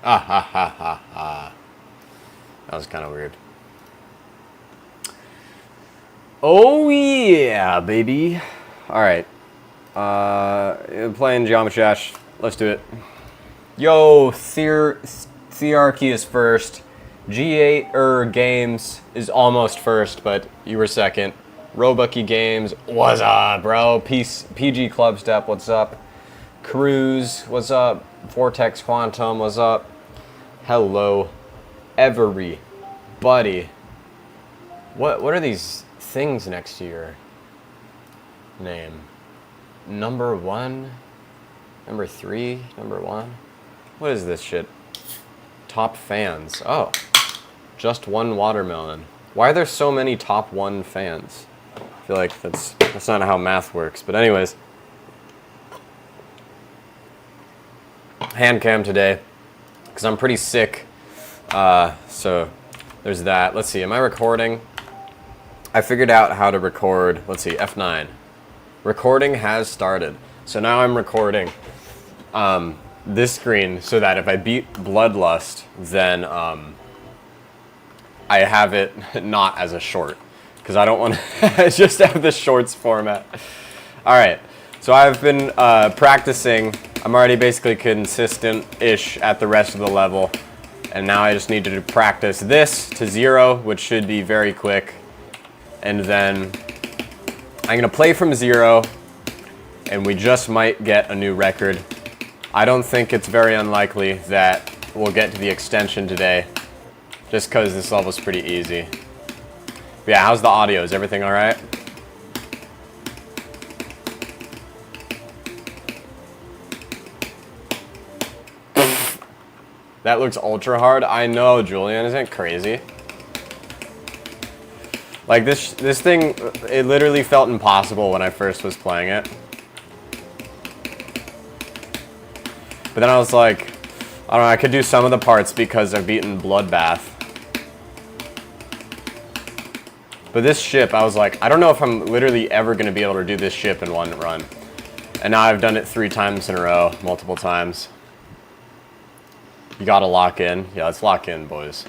Ah, ha, ha, ha, ha. That was kind of weird. Oh, yeah, baby. All right. Playing Geometry Dash. Let's do it. Yo, Thearchy is first. G8 Games is almost first, but you were second. Robucky Games, what's up, bro? PG Clubstep, what's up? Cruise, what's up? Vortex Quantum, what's up? Hello, everybody. What are these things next to your name? Number 1? Number 3? Number 1? What is this shit? Top fans. Oh, just one watermelon. Why are there so many top 1 fans? I feel like that's not how math works. But anyways, hand cam today because I'm pretty sick. So there's that. Let's see. Am I recording? I figured out how to record. Let's see. F9. Recording has started. So now I'm recording this screen so that if I beat Bloodlust, then I have it not as a short. Because I don't want to just have the shorts format. Alright, so I've been practicing. I'm already basically consistent-ish at the rest of the level. And now I just need to practice this to 0, which should be very quick. And then I'm going to play from 0, and we just might get a new record. I don't think it's very unlikely that we'll get to the extension today, just because this level's pretty easy. But yeah, how's the audio? Is everything all right? That looks ultra hard. I know, Julian. Isn't it crazy? Like this thing, it literally felt impossible when I first was playing it. But then I was like, I don't know, I could do some of the parts because I've beaten Bloodbath. But this ship, I was like, I don't know if I'm literally ever going to be able to do this ship in one run. And now I've done it 3 times in a row, multiple times. You gotta lock in. Yeah, let's lock in, boys.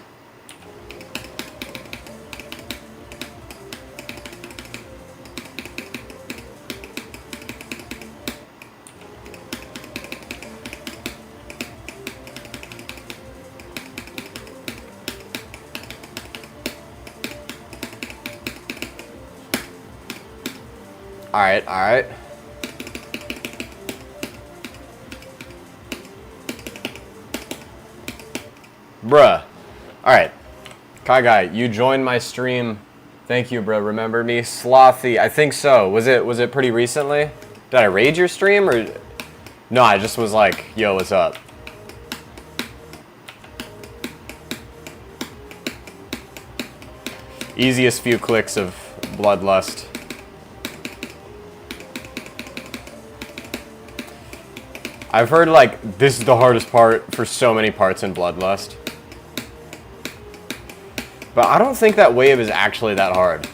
Alright, alright. Bruh. Alright. Kai Guy, you joined my stream. Thank you, bro. Remember me? Slothy. I think so. Was it pretty recently? Did I raid your stream or no, I just was like, yo, what's up? Easiest few clicks of Bloodlust. I've heard, like, this is the hardest part for so many parts in Bloodlust. But I don't think that wave is actually that hard.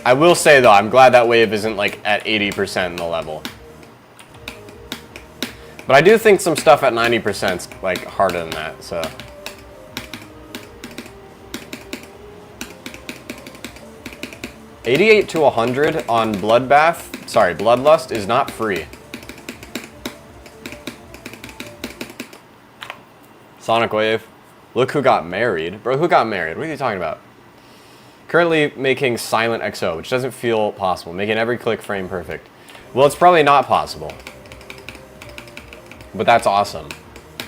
I will say, though, I'm glad that wave isn't, like, at 80% in the level. But I do think some stuff at 90% is, like, harder than that, so. $88 to $100 on Bloodlust is not free. Sonic Wave. Look who got married. Bro, who got married? What are you talking about? Currently making Silent XO, which doesn't feel possible. Making every click frame perfect. Well, it's probably not possible. But that's awesome.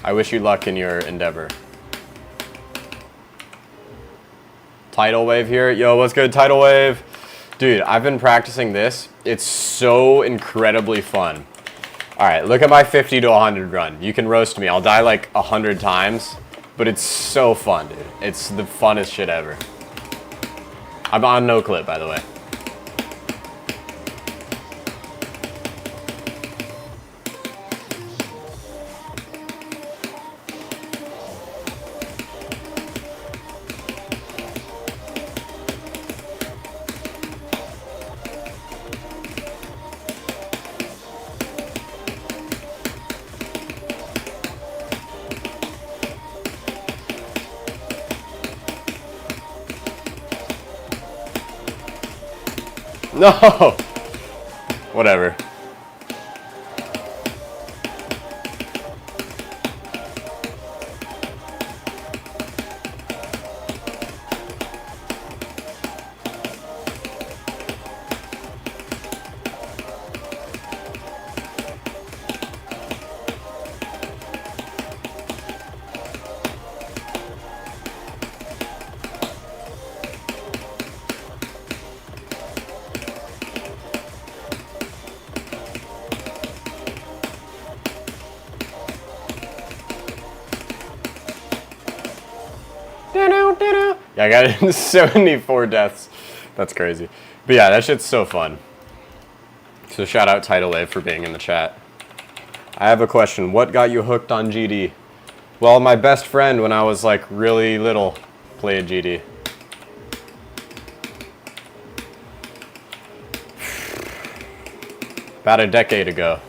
I wish you luck in your endeavor. Tidal Wave here. Yo, what's good, Tidal Wave? Dude, I've been practicing this. It's so incredibly fun. All right, look at my 50 to 100 run. You can roast me. I'll die like 100 times, but it's so fun, dude. It's the funnest shit ever. I'm on no clip, by the way. No! Whatever. Yeah, I got 74 deaths. That's crazy. But yeah, that shit's so fun. So shout out Tidal Wave for being in the chat. I have a question. What got you hooked on GD? Well, my best friend when I was like really little played GD. About a decade ago.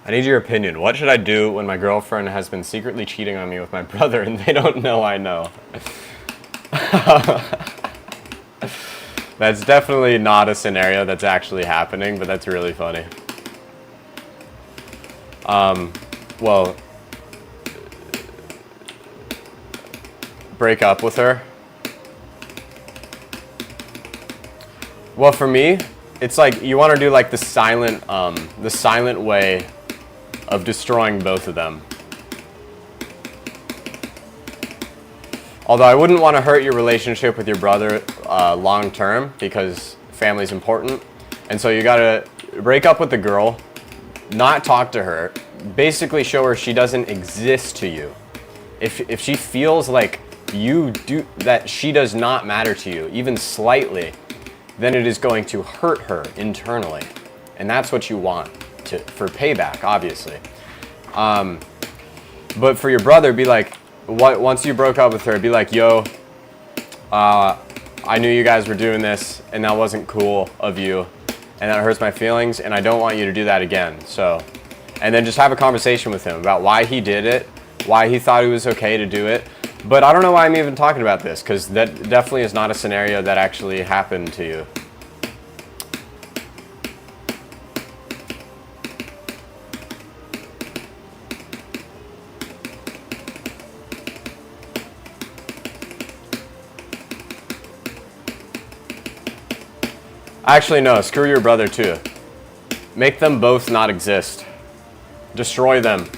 I need your opinion. What should I do when my girlfriend has been secretly cheating on me with my brother and they don't know I know? That's definitely not a scenario that's actually happening, but that's really funny. Well, break up with her. Well, for me, it's like you want to do like the silent way of destroying both of them. Although I wouldn't want to hurt your relationship with your brother long term because family's important. And so you gotta break up with the girl, not talk to her, basically show her she doesn't exist to you. If she feels like that she does not matter to you, even slightly, then it is going to hurt her internally. And that's what you want for payback, obviously. But for your brother, be like, once you broke up with her, be like, yo, I knew you guys were doing this and that wasn't cool of you and that hurts my feelings and I don't want you to do that again. So, and then just have a conversation with him about why he did it, why he thought it was okay to do it. But I don't know why I'm even talking about this because that definitely is not a scenario that actually happened to you. Actually, no, screw your brother too. Make them both not exist. Destroy them.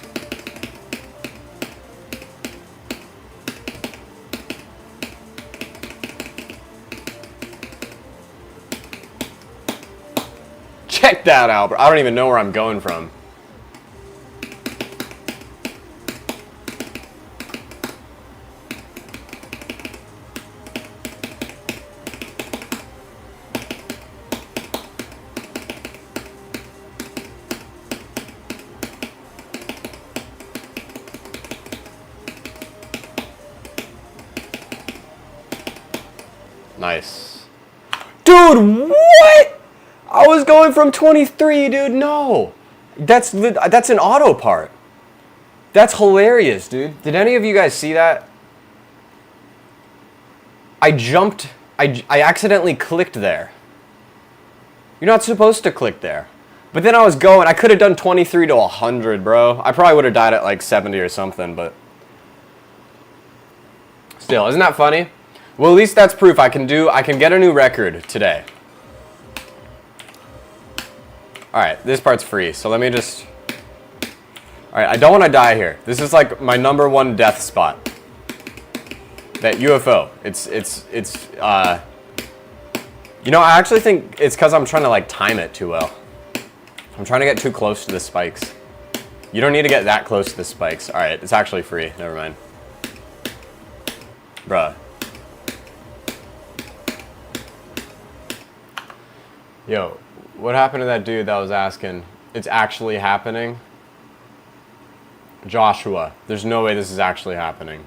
Check that out, bro. I don't even know where I'm going from. Nice. Dude, what? I was going from 23, dude. No. That's an auto part. That's hilarious, dude. Did any of you guys see that? I jumped. I accidentally clicked there. You're not supposed to click there. But then I was going. I could have done 23 to 100, bro. I probably would have died at like 70 or something, but still, isn't that funny? Well, at least that's proof I can get a new record today. Alright, this part's free, so let me just... Alright, I don't want to die here. This is like my #1 death spot. That UFO. You know, I actually think it's because I'm trying to like time it too well. I'm trying to get too close to the spikes. You don't need to get that close to the spikes. Alright, it's actually free. Never mind. Bruh. Yo, what happened to that dude that was asking? It's actually happening? Joshua, there's no way this is actually happening.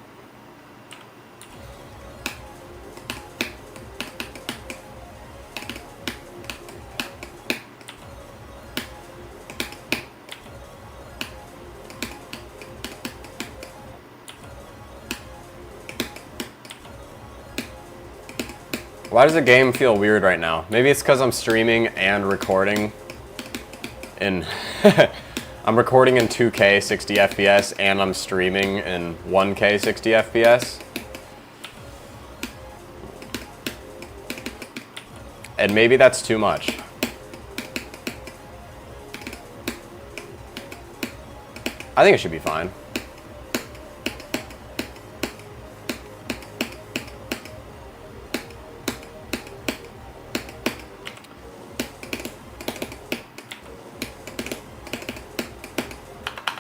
Why does the game feel weird right now? Maybe it's because I'm streaming and recording in... I'm recording in 2K 60 FPS and I'm streaming in 1K 60 FPS. And maybe that's too much. I think it should be fine.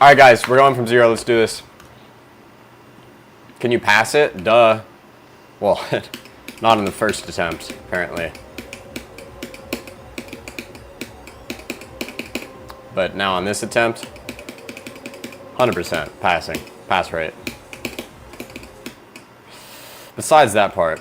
Alright guys, we're going from 0, let's do this. Can you pass it? Duh. Well, not in the first attempt, apparently. But now on this attempt, 100% passing, pass rate. Besides that part.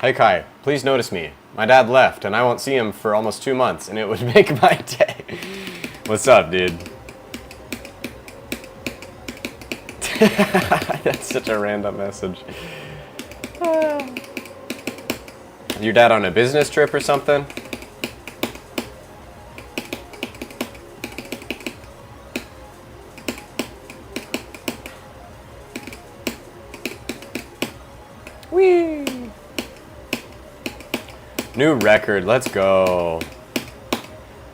Hey Kai, please notice me. My dad left and I won't see him for almost 2 months and it would make my day. What's up, dude? That's such a random message. Your dad on a business trip or something? Whee! New record, let's go.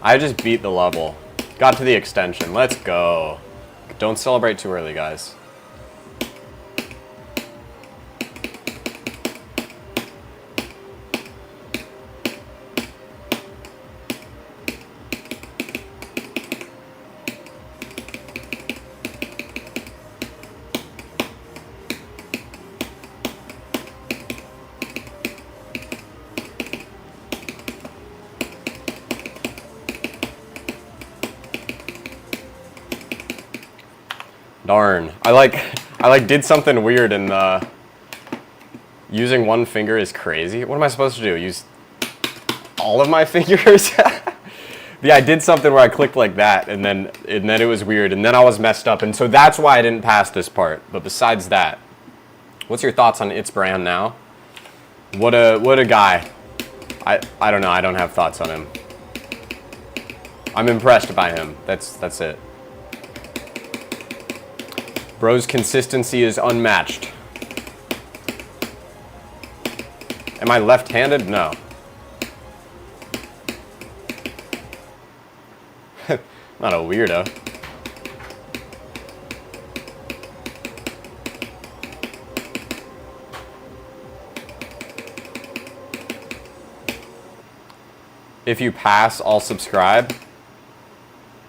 I just beat the level. Got to the extension, let's go. Don't celebrate too early, guys. Darn. I did something weird and using one finger is crazy. What am I supposed to do? Use all of my fingers? Yeah, I did something where I clicked like that and then it was weird and then I was messed up and so that's why I didn't pass this part. But besides that, what's your thoughts on It's Brand now? What a guy. I don't know, I don't have thoughts on him. I'm impressed by him. That's it. Bro's consistency is unmatched. Am I left-handed? No. Not a weirdo. If you pass, I'll subscribe.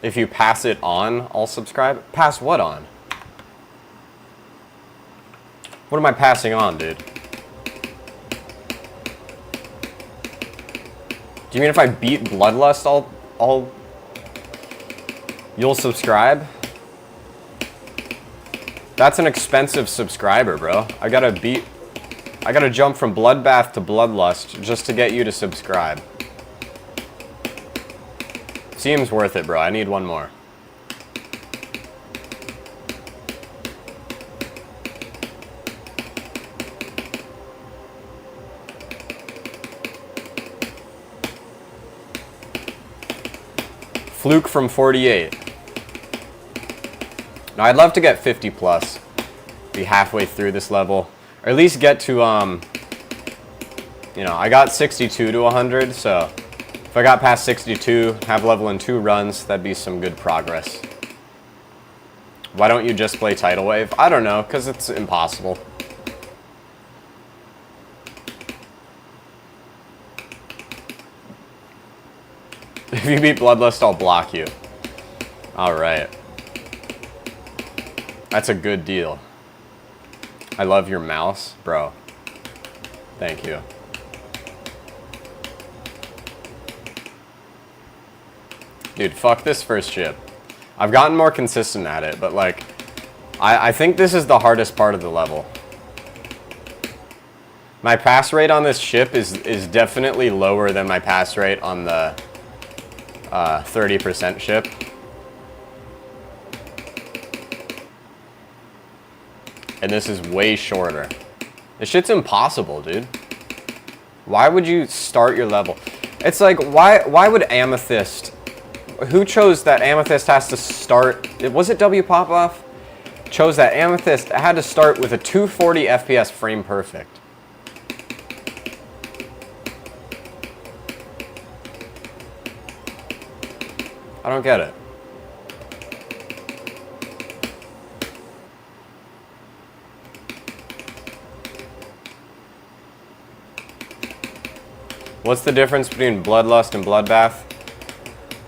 If you pass it on, I'll subscribe. Pass what on? What am I passing on, dude? Do you mean if I beat Bloodlust, you'll subscribe? That's an expensive subscriber, bro. I gotta jump from Bloodbath to Bloodlust just to get you to subscribe. Seems worth it, bro. I need one more. Fluke from 48. Now I'd love to get 50 plus. Be halfway through this level. Or at least get to, you know, I got 62 to 100, so if I got past 62, have level in 2 runs, that'd be some good progress. Why don't you just play Tidal Wave? I don't know, because it's impossible. If you beat Bloodlust, I'll block you. Alright. That's a good deal. I love your mouse, bro. Thank you. Dude, fuck this first ship. I've gotten more consistent at it, but like, I think this is the hardest part of the level. My pass rate on this ship is definitely lower than my pass rate on the 30% ship. And this is way shorter. This shit's impossible, dude. Why would you start your level? It's like, why would Amethyst... Who chose that Amethyst has to start... Was it W Popoff? Chose that Amethyst had to start with a 240 FPS frame perfect. I don't get it. What's the difference between Bloodlust and Bloodbath?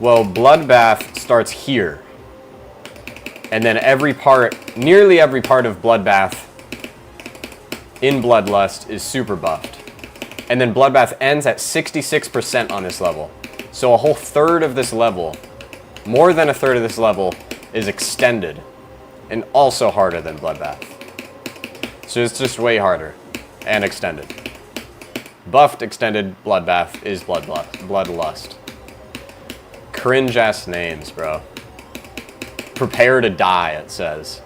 Well, Bloodbath starts here. And then nearly every part of Bloodbath in Bloodlust is super buffed. And then Bloodbath ends at 66% on this level. So a whole third of this level, more than a third of this level, is extended. And also harder than Bloodbath. So it's just way harder and extended. Buffed extended Bloodbath is Bloodlust. Cringe ass names, bro. Prepare to die, it says.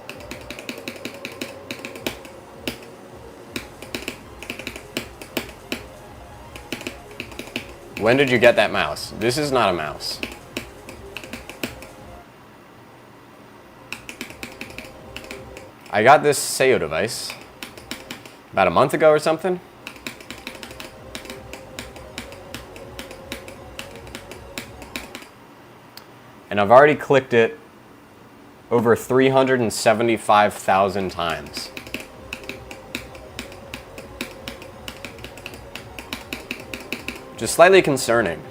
When did you get that mouse? This is not a mouse. I got this Sayodevice about a month ago or something. And I've already clicked it over 375,000 times. Just slightly concerning.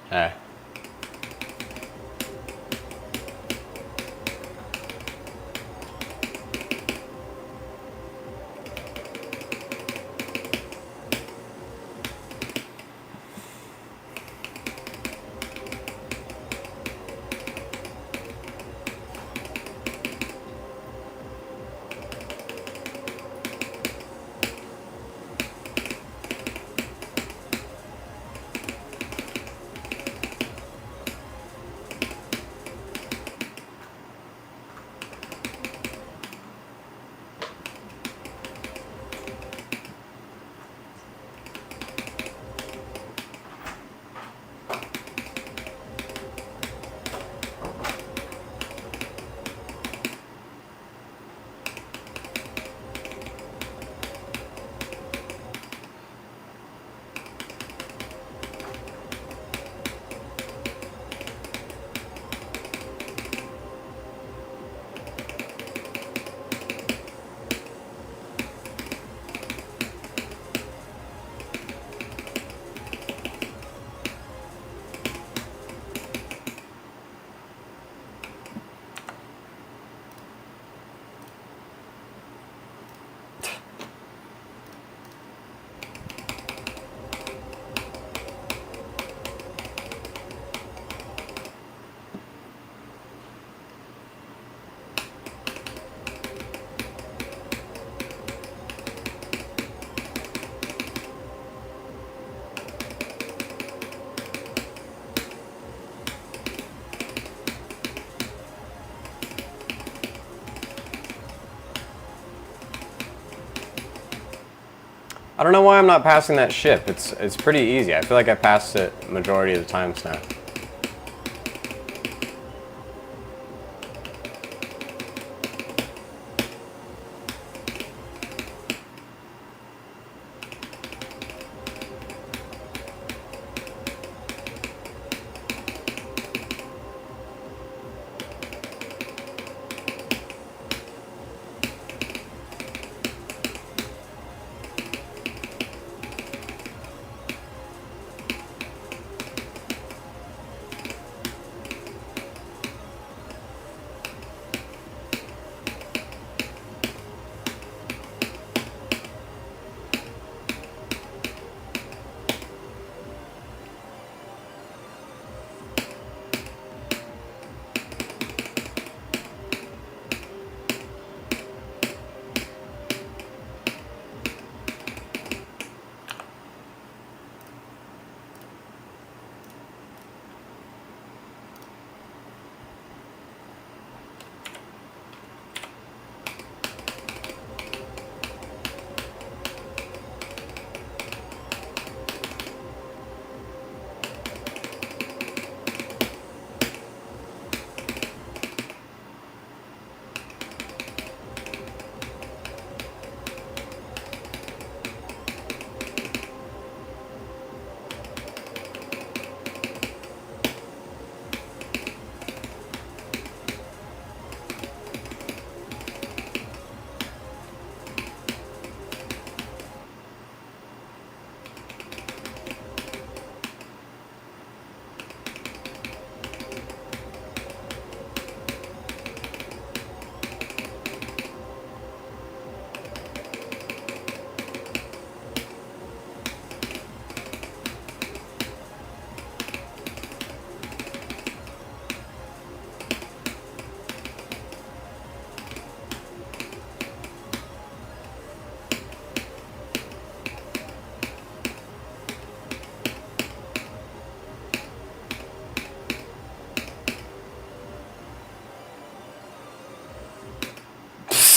Hey. I don't know why I'm not passing that ship. It's pretty easy. I feel like I passed it majority of the times now.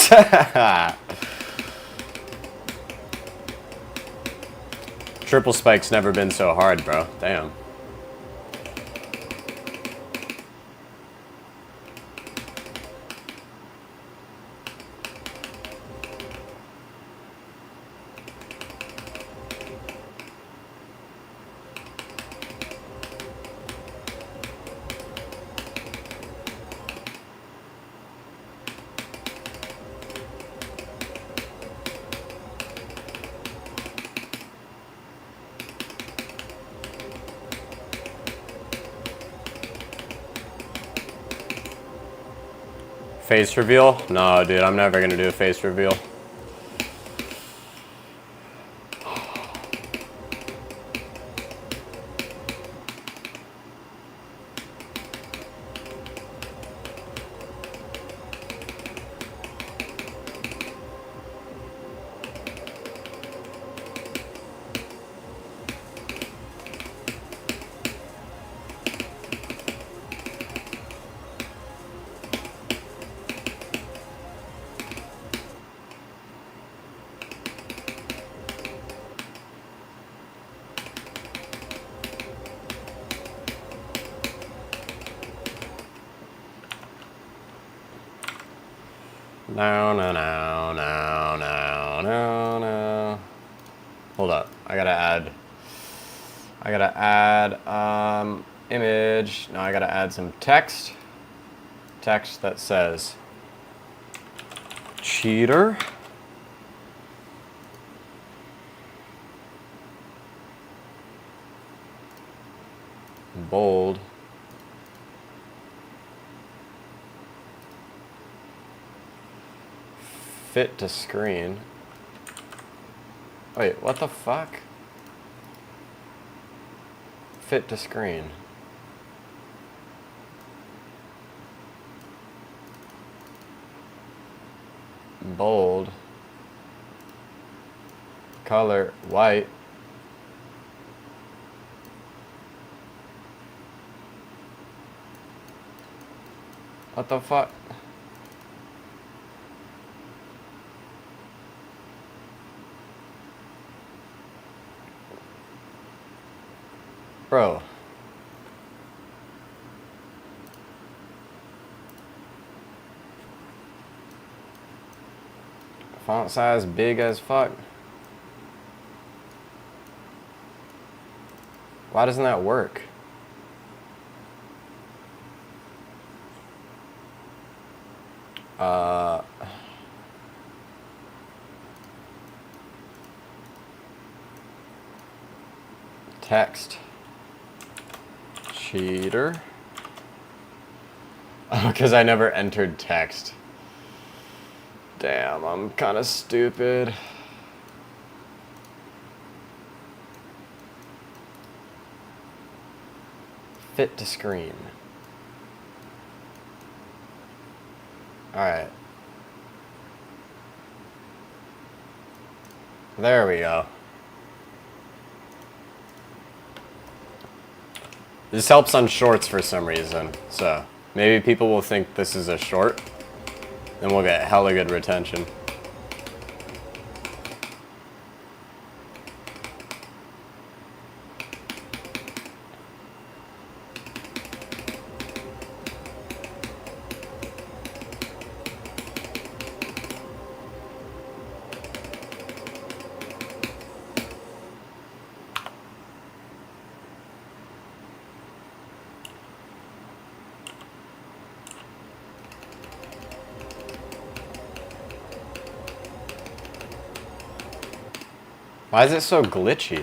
spikes. Triple spike's never been so hard, bro. Damn. Face reveal? No, dude, I'm never gonna do a face reveal. No, no, no, no, no, no, no. Hold up. I gotta add image. No, I gotta add some text. Text that says cheater. Bold. Fit to screen. Wait, what the fuck? Fit to screen. Bold. Color, white. What the fuck? Bro. Font size big as fuck. Why doesn't that work? Text. Cheater. Oh, because I never entered text. Damn, I'm kind of stupid. Fit to screen. Alright. There we go. This helps on shorts for some reason, so maybe people will think this is a short, and we'll get hella good retention. Why is it so glitchy?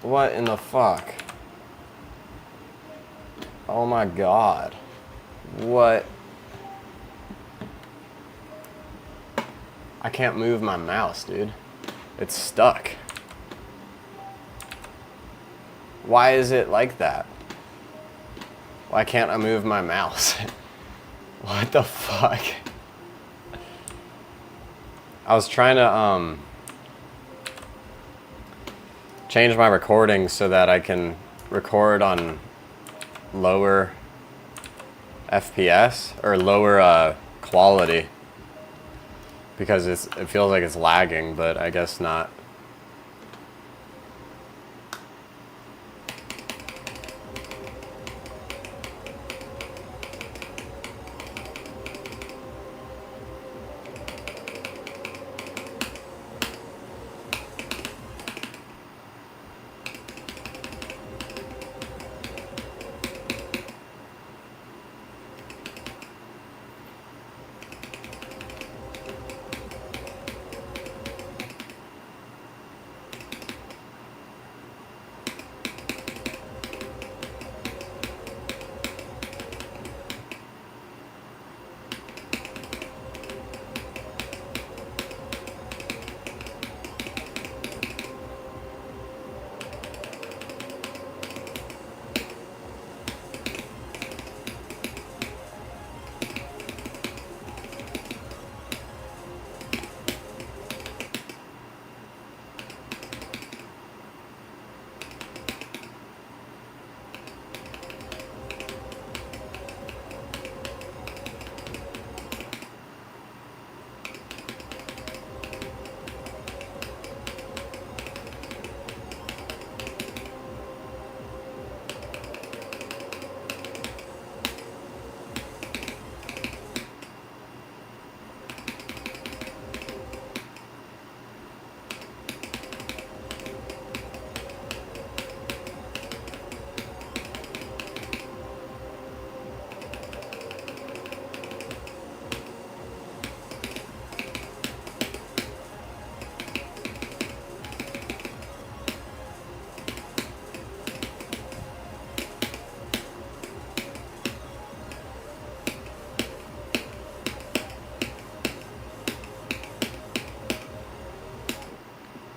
What in the fuck? Oh my god. What? I can't move my mouse, dude. It's stuck. Why is it like that? Why can't I move my mouse? What the fuck? I was trying to change my recording so that I can record on lower FPS or lower quality because it feels like it's lagging, but I guess not.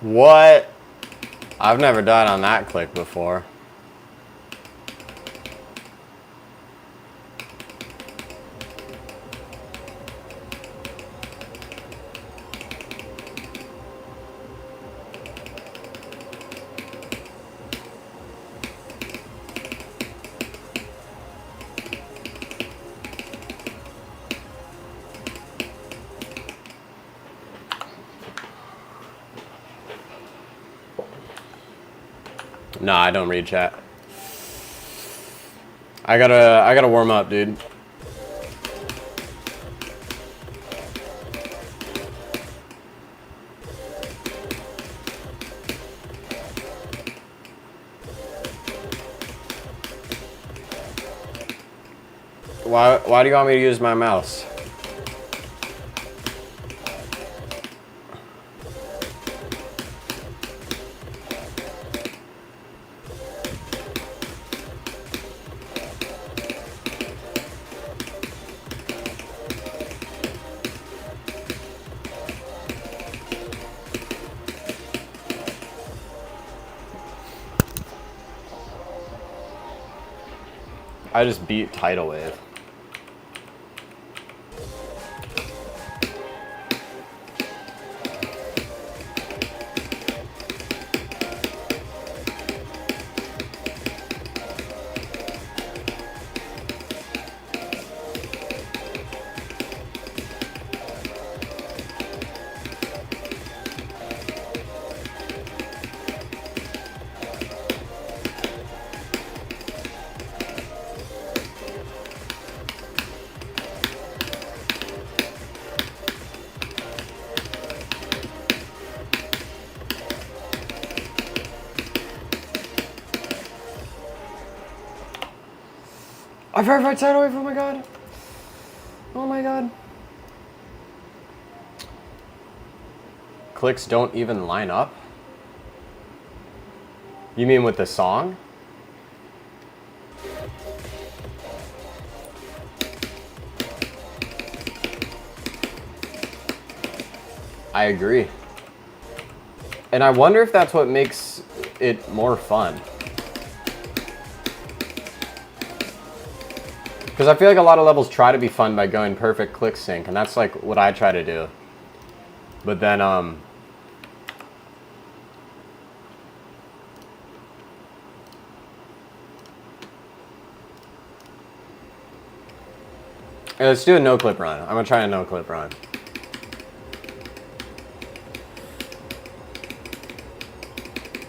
What? I've never died on that click before. No, I don't read chat. I gotta warm up, dude. Why do you want me to use my mouse? I just beat Tidal Wave. I verified Tidal Wave, oh my god. Oh my god. Clicks don't even line up? You mean with the song? I agree. And I wonder if that's what makes it more fun. Because I feel like a lot of levels try to be fun by going perfect click sync, and that's like what I try to do. But then, hey, let's do a no-clip run. I'm gonna try a no-clip run.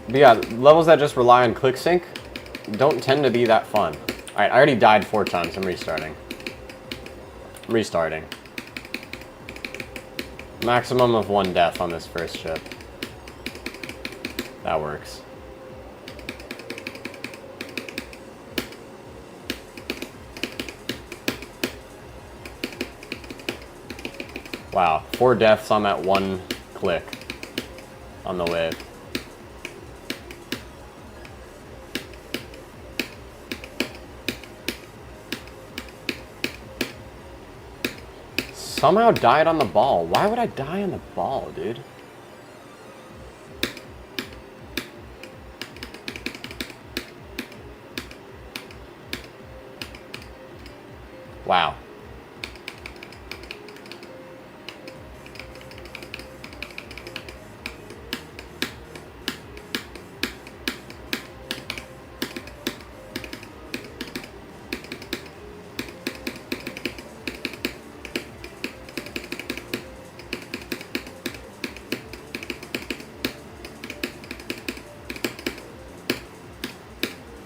But yeah, levels that just rely on click sync don't tend to be that fun. Alright, I already died 4 times. I'm restarting. Restarting. Maximum of 1 death on this first ship. That works. Wow, 4 deaths on that 1 click on the wave. Somehow died on the ball. Why would I die on the ball, dude? Wow.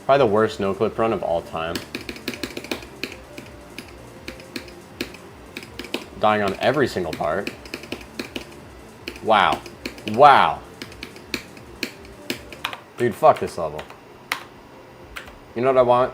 Probably the worst no-clip run of all time. Dying on every single part. Wow. Wow. Dude, fuck this level. You know what I want?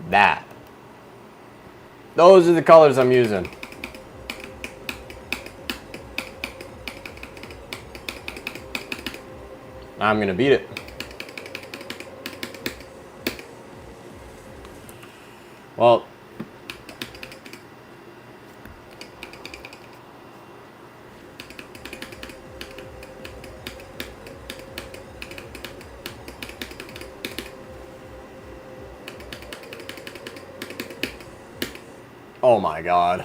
That. Those are the colors I'm using. I'm gonna beat it. Well, oh my god.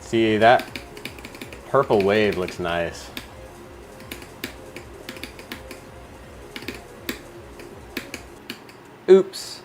See, that purple wave looks nice. Oops.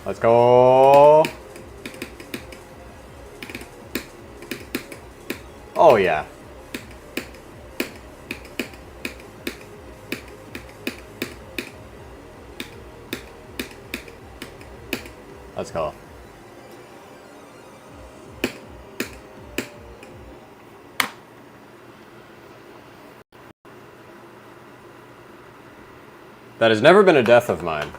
Let's go. Oh, yeah. Let's go. That has never been a death of mine.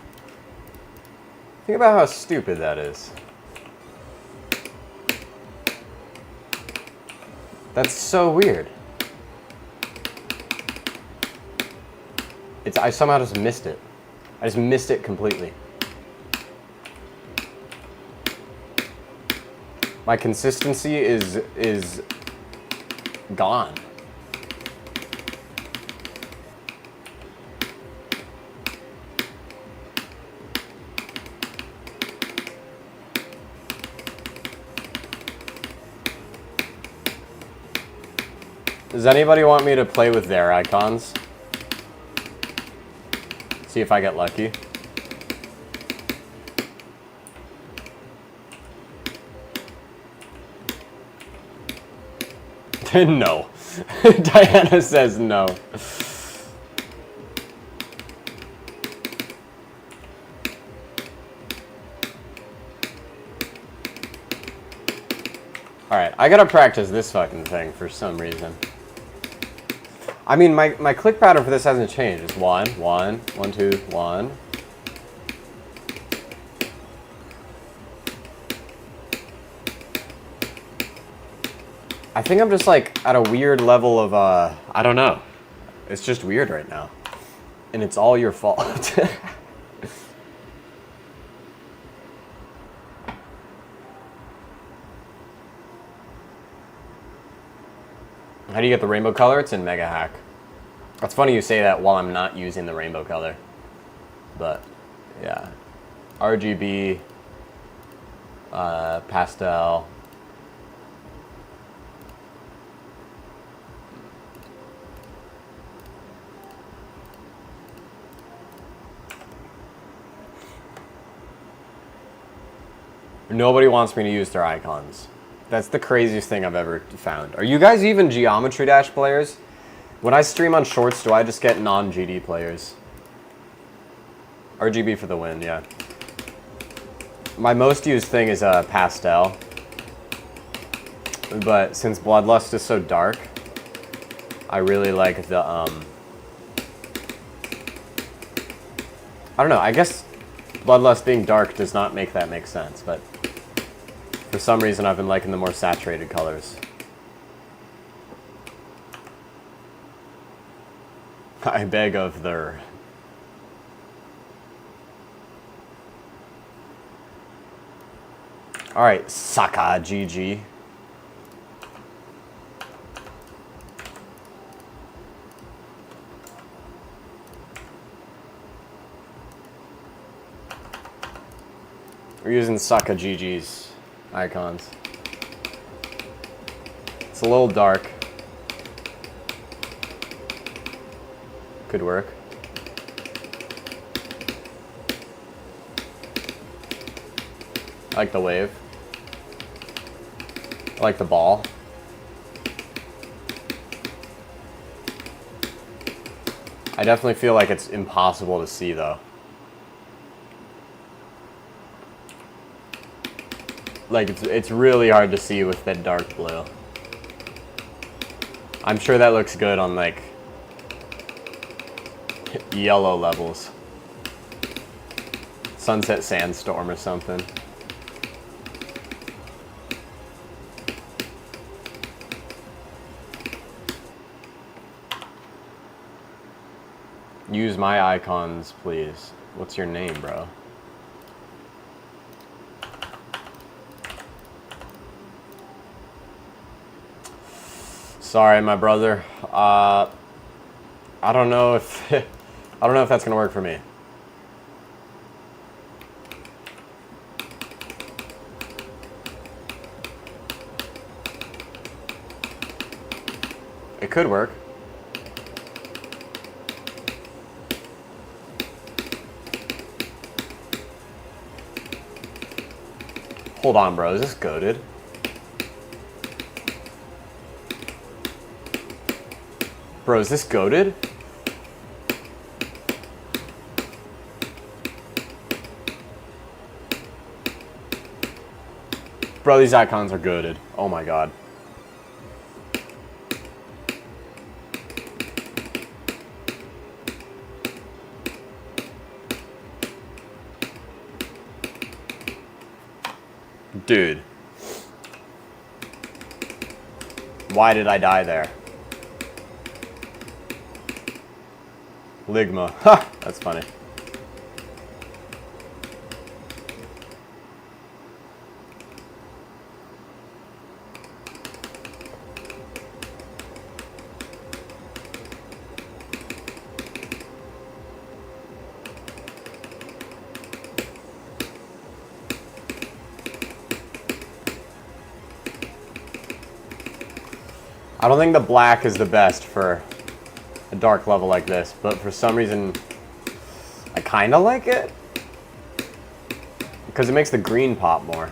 Think about how stupid that is. That's so weird. I somehow just missed it. I just missed it completely. My consistency is gone. Does anybody want me to play with their icons? See if I get lucky. No. Diana says no. Alright, I gotta practice this fucking thing for some reason. I mean, my click pattern for this hasn't changed. It's 1, 1, 1, 2, 1. I think I'm just like at a weird level of, I don't know. It's just weird right now. And it's all your fault. How do you get the rainbow color? It's in Mega Hack. It's funny you say that while I'm not using the rainbow color. But, yeah. RGB, pastel. Nobody wants me to use their icons. That's the craziest thing I've ever found. Are you guys even Geometry Dash players? When I stream on Shorts, do I just get non-GD players? RGB for the win, yeah. My most used thing is pastel. But since Bloodlust is so dark, I really like the, I don't know, I guess Bloodlust being dark does not make that make sense, but for some reason I've been liking the more saturated colors. I beg of their. Alright, Saka GG. We're using Saka GG's icons. It's a little dark. Could work. I like the wave. I like the ball. I definitely feel like it's impossible to see though. Like it's really hard to see with that dark blue. I'm sure that looks good on like yellow levels. Sunset Sandstorm or something. Use my icons, please. What's your name, bro? Sorry, my brother. I don't know if I don't know if that's gonna work for me. It could work. Hold on, bro. Is this goated? Bro, is this goated? Bro, these icons are goated. Oh my god. Dude. Why did I die there? Ligma. Ha! That's funny. I don't think the black is the best for a dark level like this, but for some reason I kind of like it because it makes the green pop more.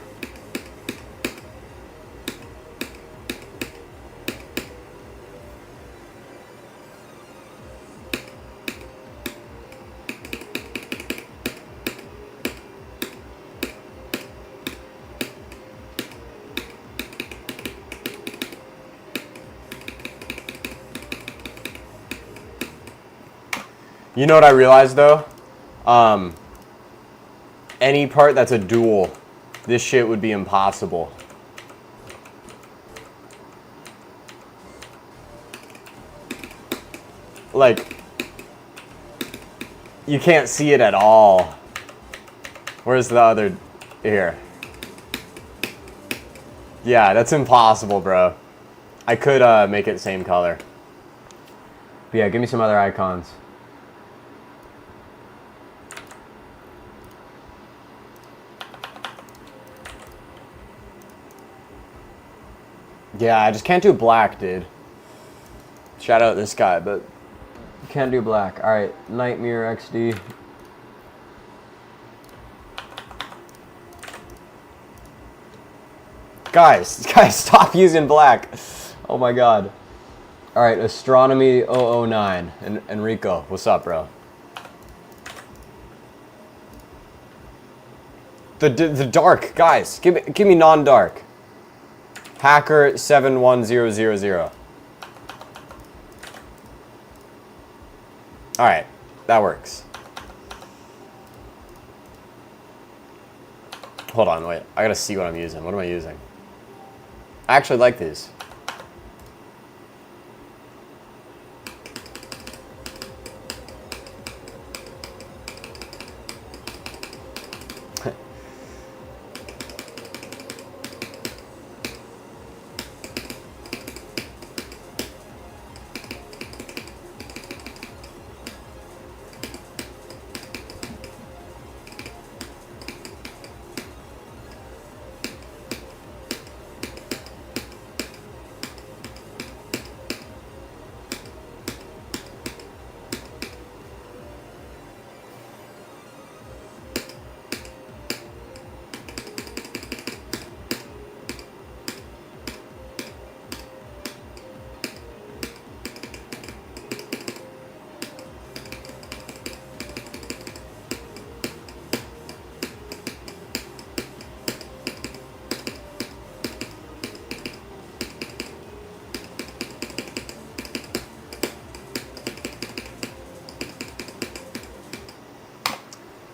You know what I realized though? Any part that's a dual, this shit would be impossible. Like, you can't see it at all. Where's the other, here? Yeah, that's impossible, bro. I could make it same color. But yeah, give me some other icons. Yeah, I just can't do black, dude. Shout out this guy, but can't do black. All right, Nightmare XD. Guys, stop using black. Oh my god. All right, Astronomy 009. And Enrico, what's up, bro? The dark, guys. Give me non-dark. Hacker 71000. All right, that works. Hold on, wait. I gotta see what I'm using. What am I using? I actually like these.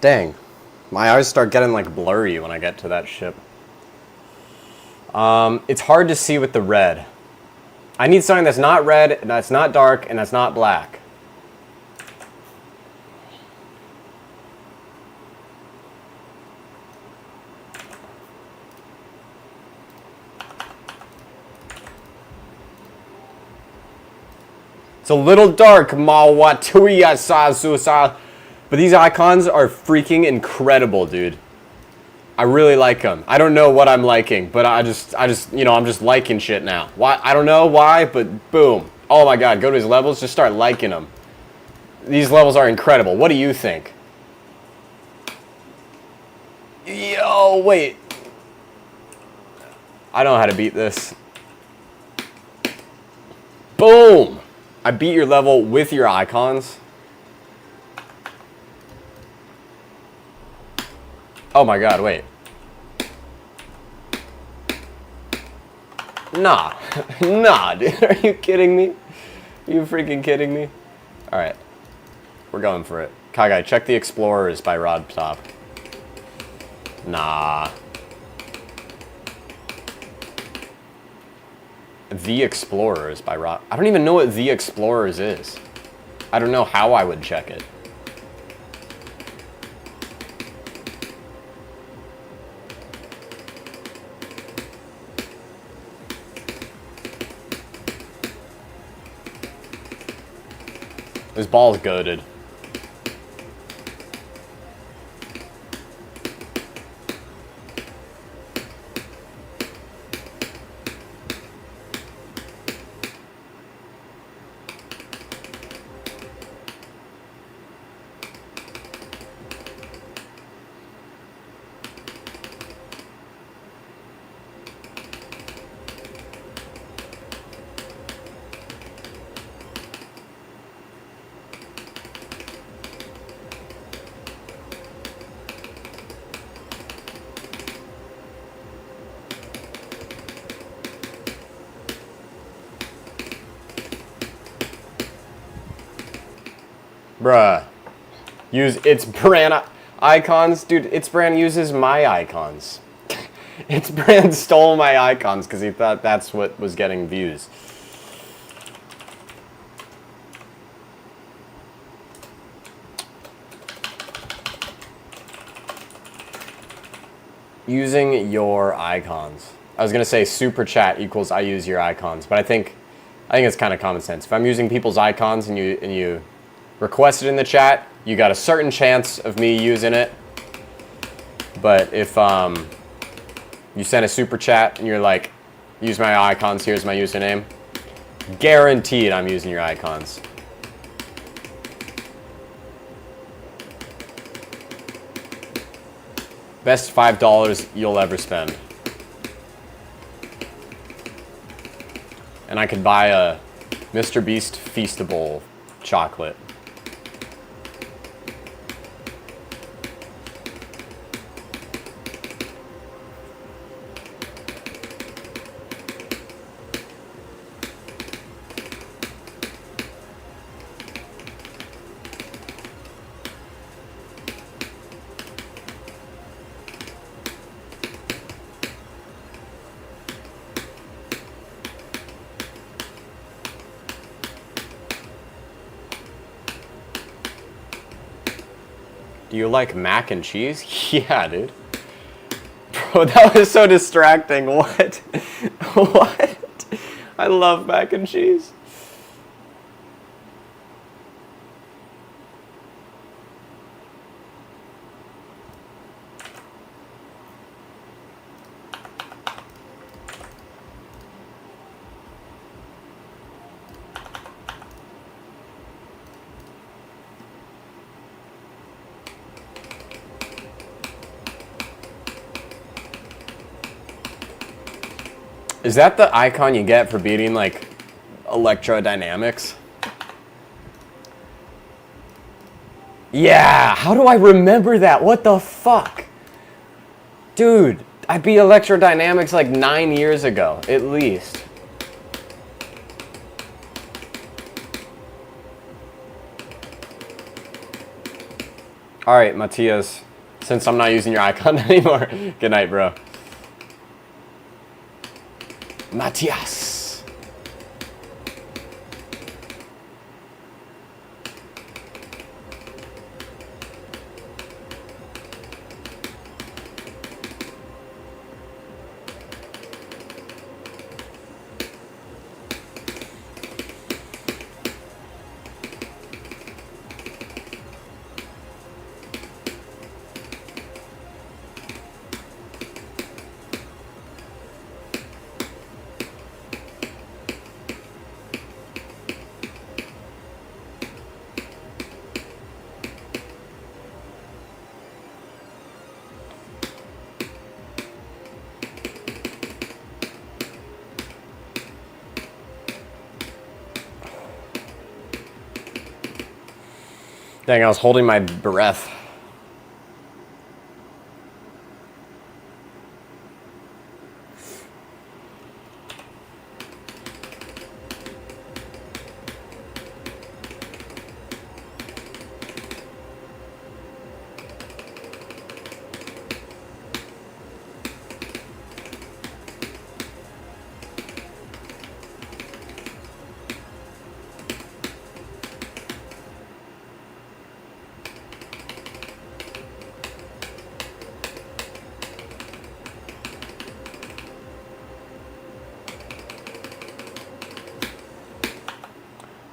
Dang, my eyes start getting like blurry when I get to that ship. It's hard to see with the red. I need something that's not red, that's not dark, and that's not black. It's a little dark, Mawatuya Sazusa. But these icons are freaking incredible, dude. I really like them. I don't know what I'm liking, but I just, you know, I'm just liking shit now. Why? I don't know why, but boom. Oh my god, go to his levels, just start liking them. These levels are incredible. What do you think? Yo, wait. I know how to beat this. Boom! I beat your level with your icons. Oh my god, wait. Nah. Nah, dude. Are you kidding me? Are you freaking kidding me? Alright. We're going for it. Kagai, check the Explorers by Rod Top. Nah. The Explorers by Rod... I don't even know what The Explorers is. I don't know how I would check it. This ball's goated. Bruh. Use its brand icons? Dude, its brand uses my icons. Its brand stole my icons because he thought that's what was getting views. Using your icons. I was gonna say super chat equals I use your icons, but I think it's kind of common sense. If I'm using people's icons and you request it in the chat, you got a certain chance of me using it. But if you send a super chat and you're like, use my icons, here's my username, guaranteed I'm using your icons. Best $5 you'll ever spend. And I could buy a Mr. Beast Feastable chocolate. Do you like mac and cheese? Yeah, dude. Bro, that was so distracting. What? What? I love mac and cheese. Is that the icon you get for beating, like, electrodynamics? Yeah, how do I remember that? What the fuck? Dude, I beat electrodynamics like 9 years ago, at least. Alright, Matthias, since I'm not using your icon anymore, good night, bro. Matthias. Dang, I was holding my breath.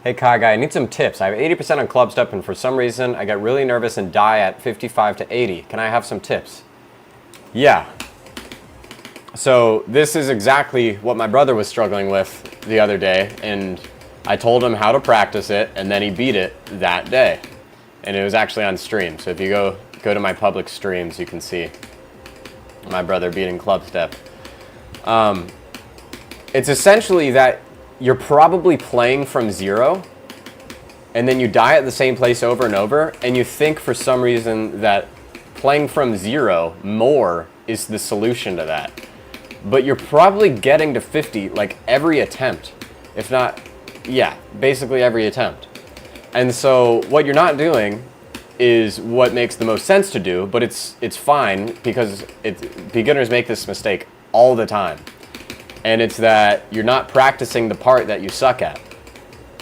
Hey Kai Guy, I need some tips. I have 80% on Clubstep and for some reason I get really nervous and die at 55 to 80. Can I have some tips? Yeah. So this is exactly what my brother was struggling with the other day, and I told him how to practice it and then he beat it that day. And it was actually on stream. So if you go to my public streams, you can see my brother beating Clubstep. It's essentially that you're probably playing from zero and then you die at the same place over and over, and you think for some reason that playing from zero more is the solution to that. But you're probably getting to 50 like every attempt. If not, yeah, basically every attempt. And so what you're not doing is what makes the most sense to do, but it's fine because beginners make this mistake all the time. And it's that you're not practicing the part that you suck at.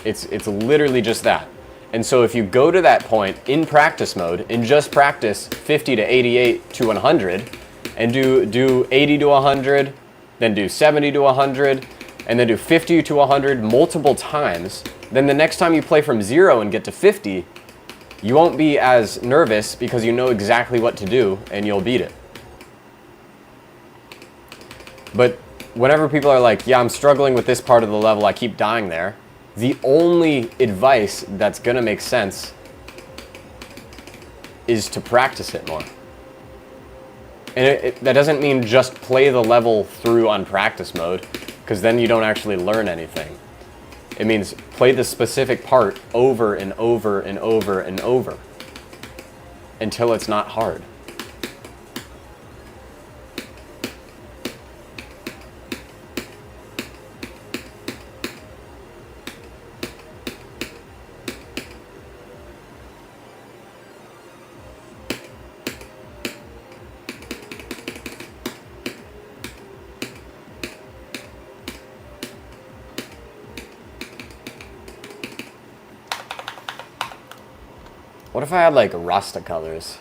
It's literally just that. And so if you go to that point in practice mode and just practice 50 to 88 to 100 and do 80 to 100, then do 70 to 100, and then do 50 to 100 multiple times, then the next time you play from 0 and get to 50, you won't be as nervous because you know exactly what to do and you'll beat it. But whenever people are like, yeah, I'm struggling with this part of the level, I keep dying there, the only advice that's gonna make sense is to practice it more. And that doesn't mean just play the level through on practice mode, because then you don't actually learn anything. It means play the specific part over and over and over and over until it's not hard. What if I had like Rasta colors?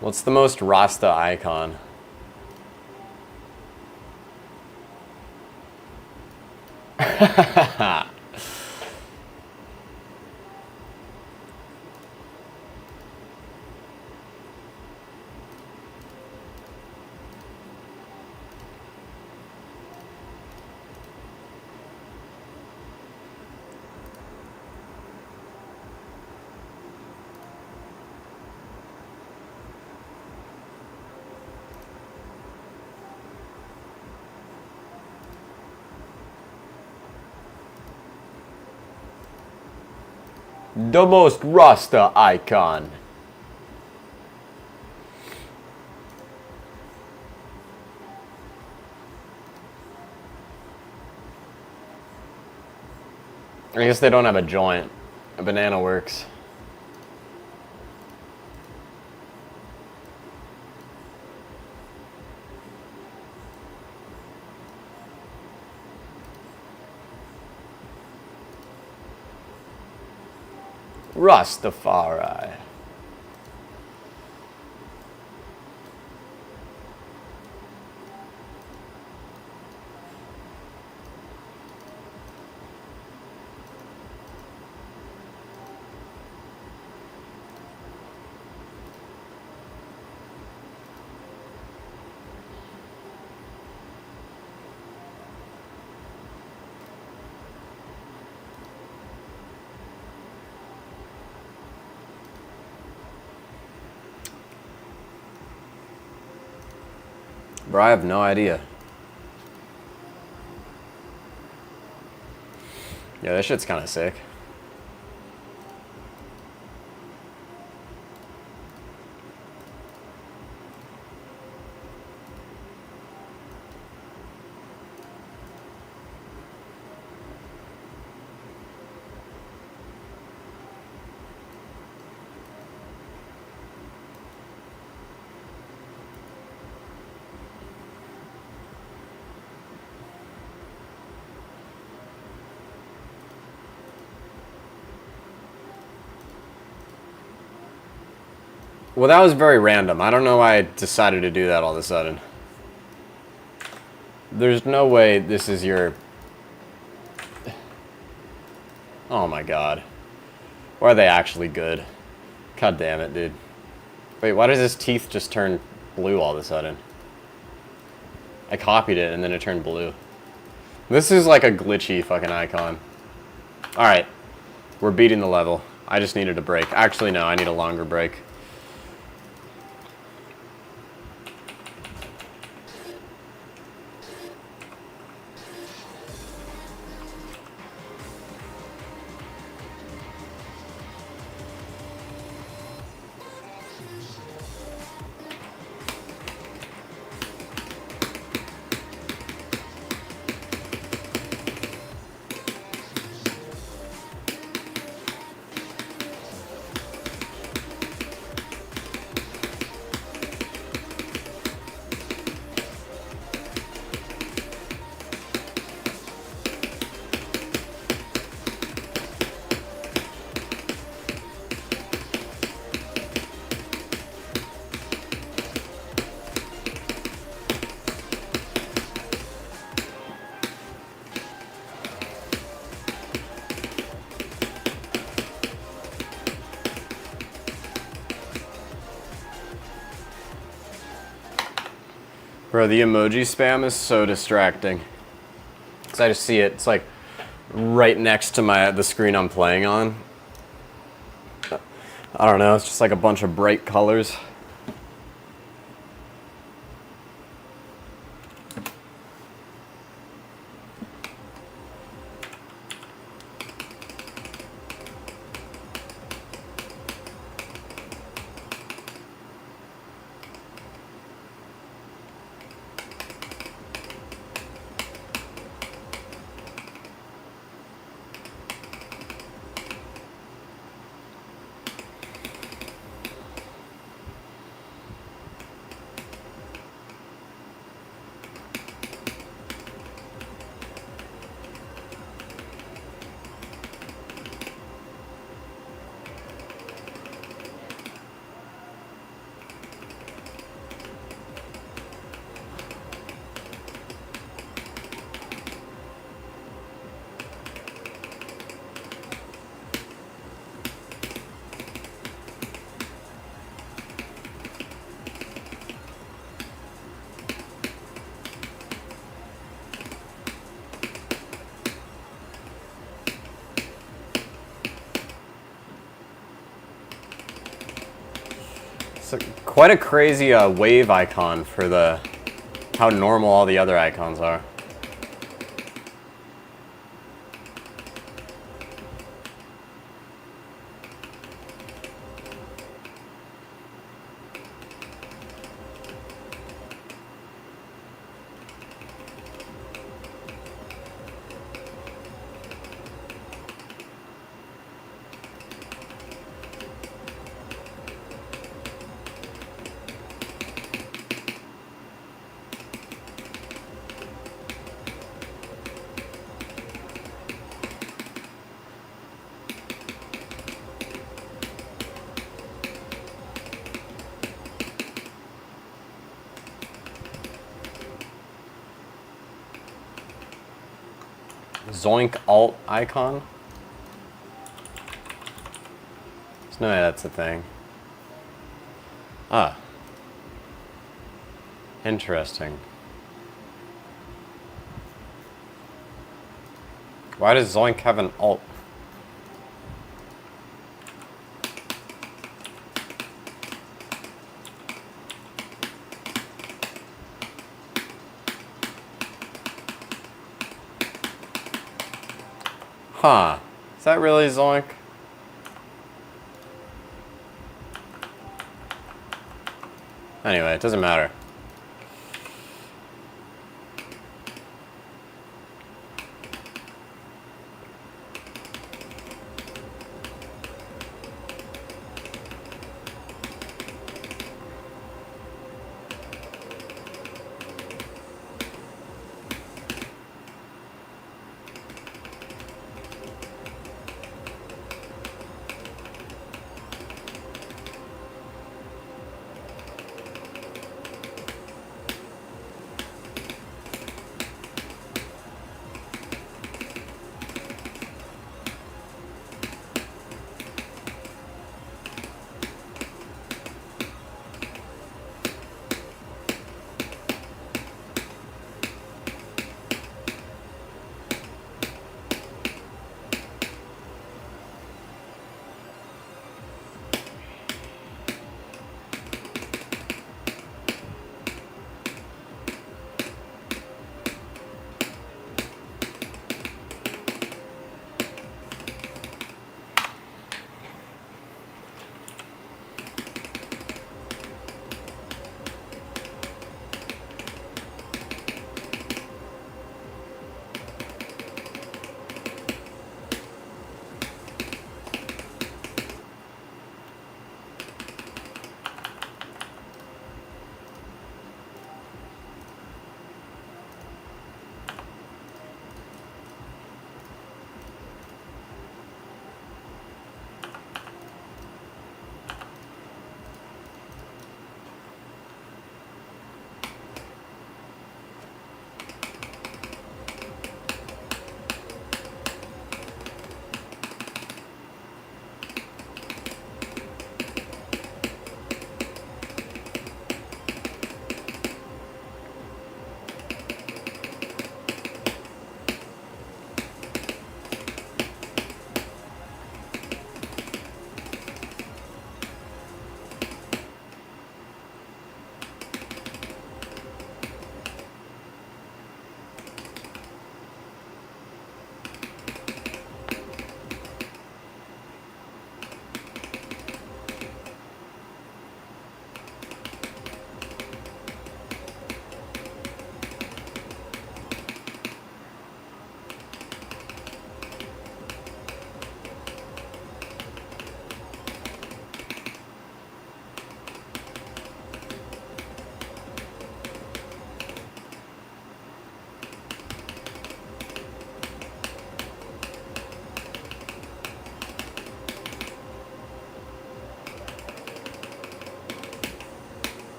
What's the most Rasta icon? The most Rasta icon. I guess they don't have a joint. A banana works. Rastafari. Bro, I have no idea. Yeah, this shit's kind of sick. Well, that was very random. I don't know why I decided to do that all of a sudden. There's no way this is your... Oh my god. Or are they actually good? God damn it, dude. Wait, why does his teeth just turn blue all of a sudden? I copied it and then it turned blue. This is like a glitchy fucking icon. Alright. We're beating the level. I just needed a break. Actually, no, I need a longer break. Bro, the emoji spam is so distracting. Because I just see it. It's like right next to the screen I'm playing on. I don't know. It's just like a bunch of bright colors. It's quite a crazy wave icon for how normal all the other icons are. Zoink alt icon? There's no way that's a thing. Ah. Interesting. Why does Zoink have an alt? Huh. Is that really Zoink? Anyway, it doesn't matter.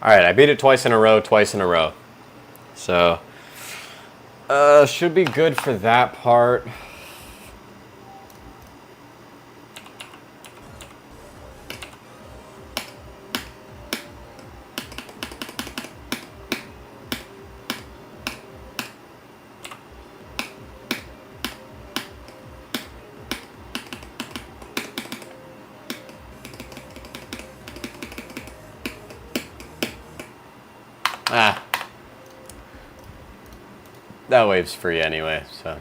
All right, I beat it twice in a row. So, should be good for that part. Ah. That wave's free anyway, so.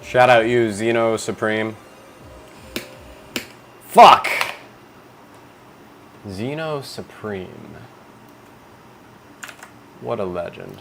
Shout out you, Xeno Supreme. Fuck! Xeno Supreme. What a legend.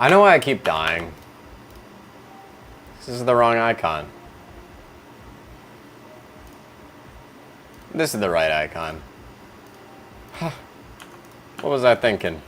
I know why I keep dying. This is the wrong icon. This is the right icon. What was I thinking?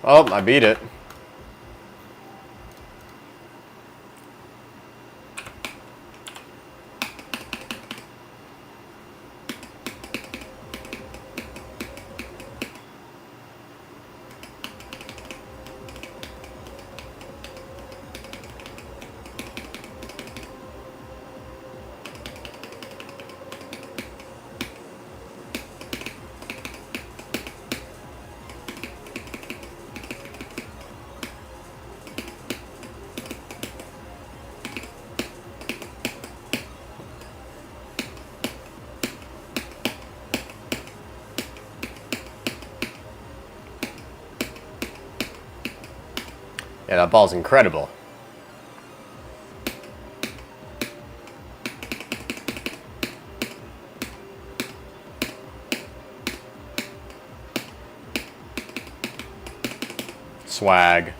Oh, I beat it. Yeah, that ball's incredible. Swag.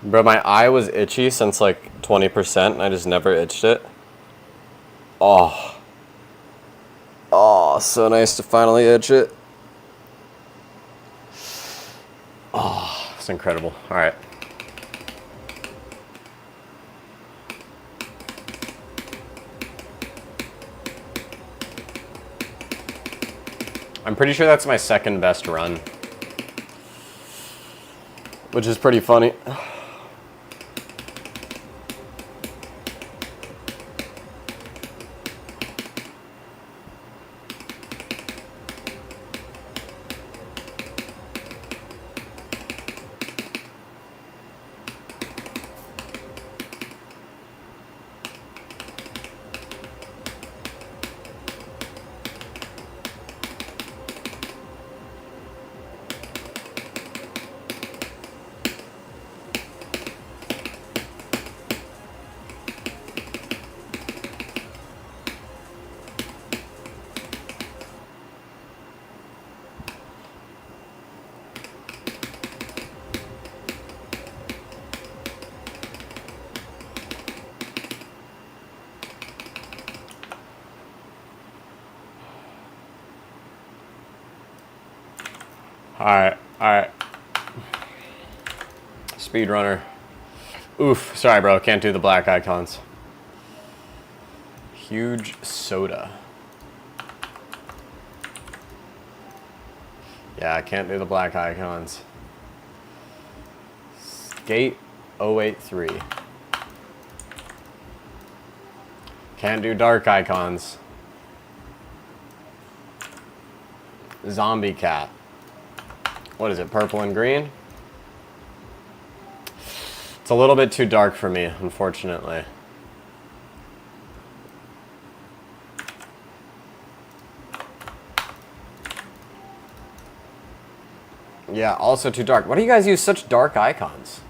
Bro, my eye was itchy since like 20% and I just never itched it. Oh. Oh, so nice to finally itch it. Oh, it's incredible. All right. I'm pretty sure that's my second best run, which is pretty funny. All right. Speedrunner. Oof, sorry bro, can't do the black icons. Huge soda. Yeah, I can't do the black icons. Skate 083. Can't do dark icons. Zombie cat. What is it, purple and green? It's a little bit too dark for me, unfortunately. Yeah, also too dark. Why do you guys use such dark icons?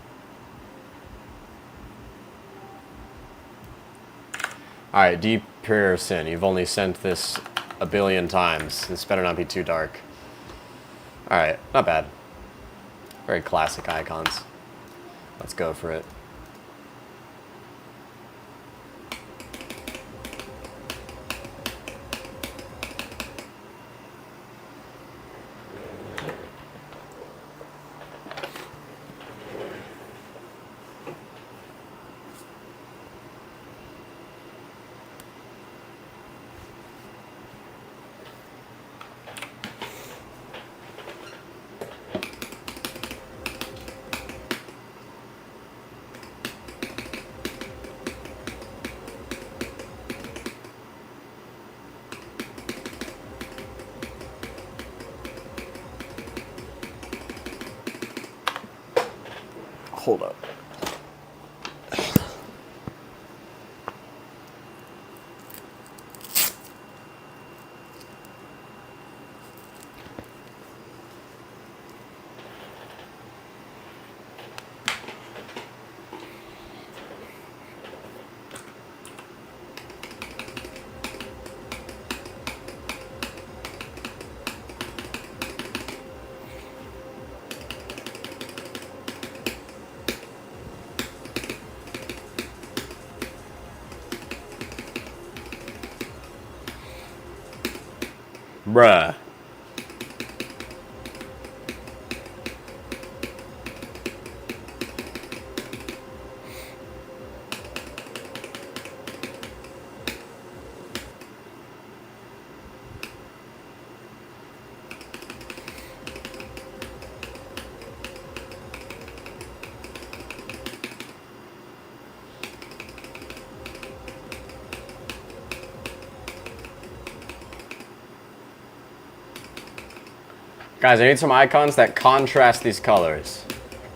Alright, Deep Pure Sin. You've only sent this a billion times. This better not be too dark. Alright, not bad. Very classic icons. Let's go for it. Hold up. Bruh. Guys, I need some icons that contrast these colors.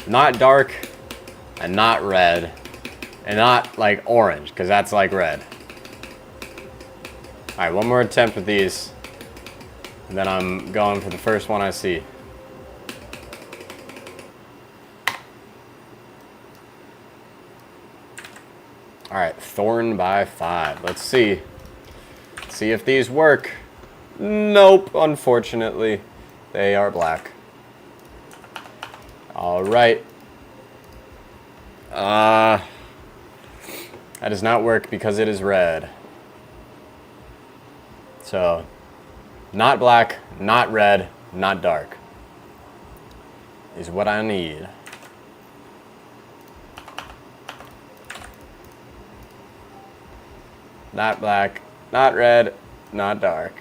Not dark, and not red, and not like orange, because that's like red. Alright, one more attempt with these, and then I'm going for the first one I see. Alright, Thorn by 5. Let's see. See if these work. Nope, unfortunately. They are black. Alright. That does not work because it is red. So, not black, not red, not dark is what I need. Not black, not red, not dark.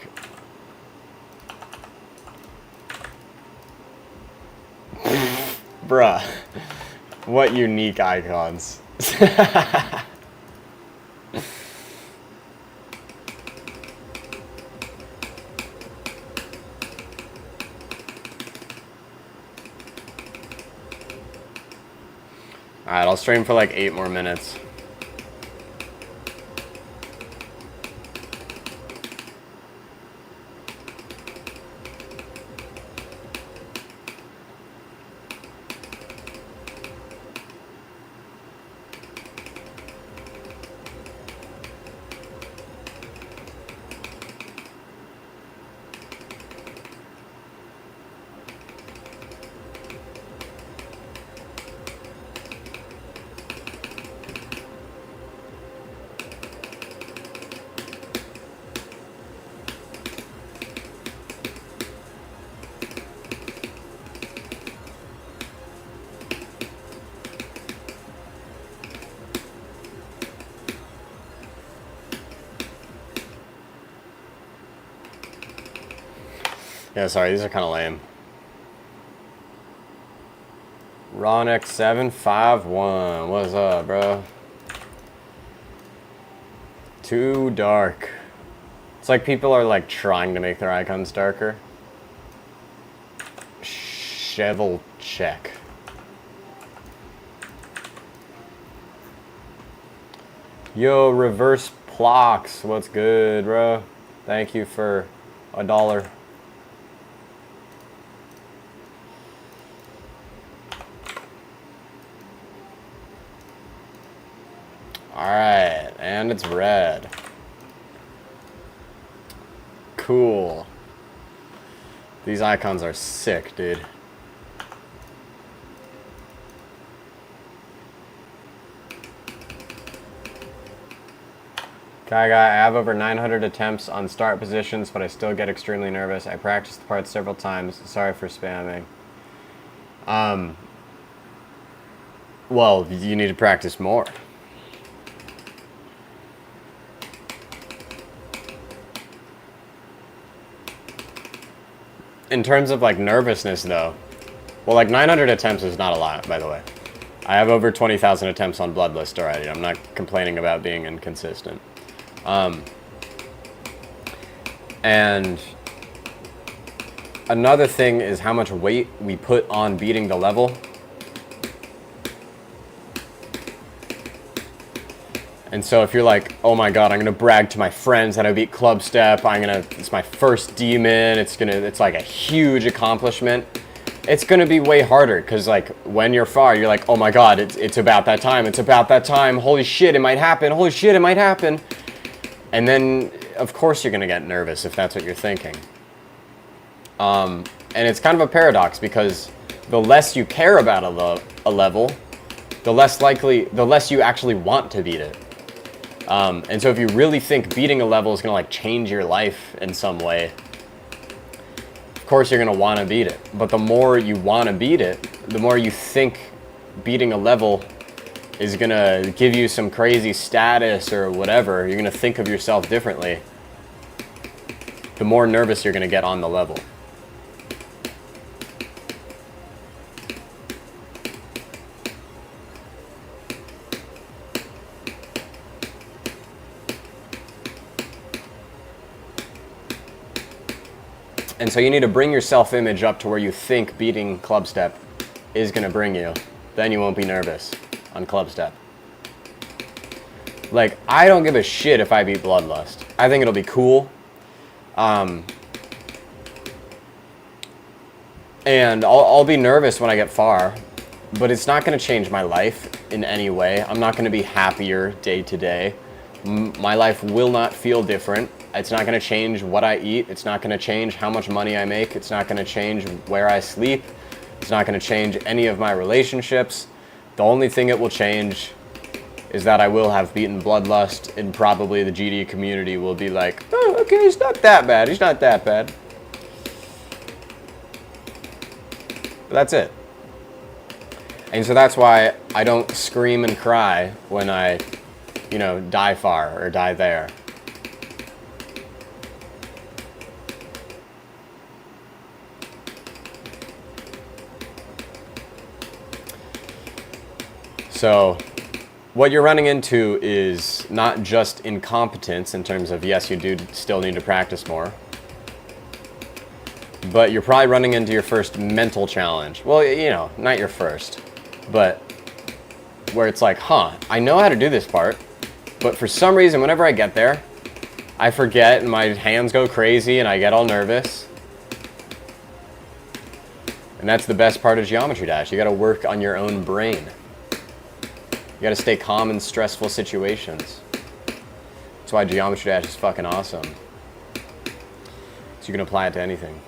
Bruh, what unique icons. Alright, I'll stream for like 8 more minutes. Yeah, sorry, these are kind of lame. Ronix751, what's up, bro? Too dark. It's like people are like trying to make their icons darker. Chevel check. Yo, Reverse Plox, what's good, bro? Thank you for $1. Alright, and it's red. Cool. These icons are sick, dude. I have over 900 attempts on start positions, but I still get extremely nervous. I practiced the parts several times. Sorry for spamming. Well, you need to practice more. In terms of like nervousness though, well, like 900 attempts is not a lot, by the way. I have over 20,000 attempts on Bloodlust already. I'm not complaining about being inconsistent. And another thing is how much weight we put on beating the level. And so if you're like, oh my god, I'm gonna brag to my friends that I beat Clubstep, it's my first demon, it's like a huge accomplishment. It's gonna be way harder, because like when you're far, you're like, oh my god, it's about that time, it's about that time, holy shit, it might happen, holy shit, it might happen. And then, of course, you're gonna get nervous if that's what you're thinking. And it's kind of a paradox, because the less you care about a level, the less you actually want to beat it. And so if you really think beating a level is going to like change your life in some way, of course you're going to want to beat it. But the more you want to beat it, the more you think beating a level is going to give you some crazy status or whatever, you're going to think of yourself differently, the more nervous you're going to get on the level. And so you need to bring your self-image up to where you think beating Clubstep is going to bring you. Then you won't be nervous on Clubstep. Like, I don't give a shit if I beat Bloodlust. I think it'll be cool. And I'll be nervous when I get far, but it's not going to change my life in any way. I'm not going to be happier day to day. My life will not feel different. It's not going to change what I eat. It's not going to change how much money I make. It's not going to change where I sleep. It's not going to change any of my relationships. The only thing it will change is that I will have beaten Bloodlust, and probably the GD community will be like, oh, okay, he's not that bad. He's not that bad. But that's it. And so that's why I don't scream and cry when I, die far or die there. So what you're running into is not just incompetence in terms of, yes, you do still need to practice more, but you're probably running into your first mental challenge. Well, not your first, but where it's like, I know how to do this part, but for some reason, whenever I get there, I forget and my hands go crazy and I get all nervous. And that's the best part of Geometry Dash. You gotta work on your own brain. You gotta stay calm in stressful situations. That's why Geometry Dash is fucking awesome. So you can apply it to anything.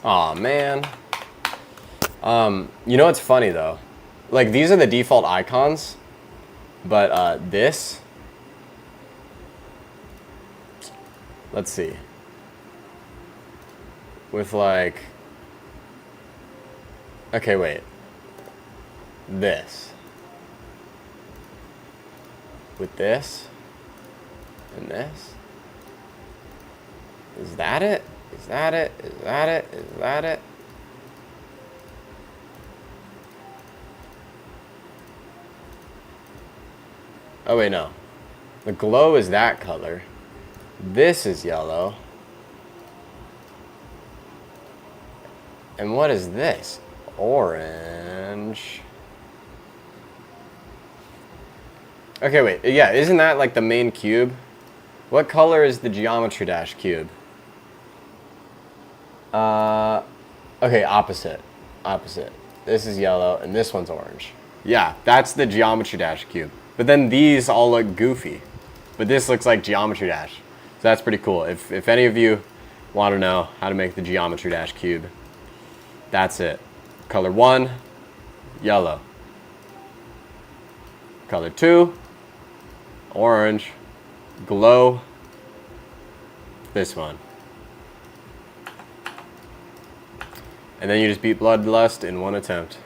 Aw, man. You know what's funny, though? Like, these are the default icons, but this... Let's see. With, like... Okay, wait. This. With this. And this. Is that it? Is that it? Is that it? Is that it? Oh, wait, no. The glow is that color. This is yellow. And what is this? Orange. Okay, wait. Yeah, isn't that like the main cube? What color is the geometry dash cube? Okay, opposite. Opposite. This is yellow, and this one's orange. Yeah, that's the geometry dash cube. But then these all look goofy. But this looks like geometry dash. So that's pretty cool. If any of you want to know how to make the geometry dash cube, that's it. Color 1, yellow. Color 2, orange. Glow, this one. And then you just beat Bloodlust in one attempt.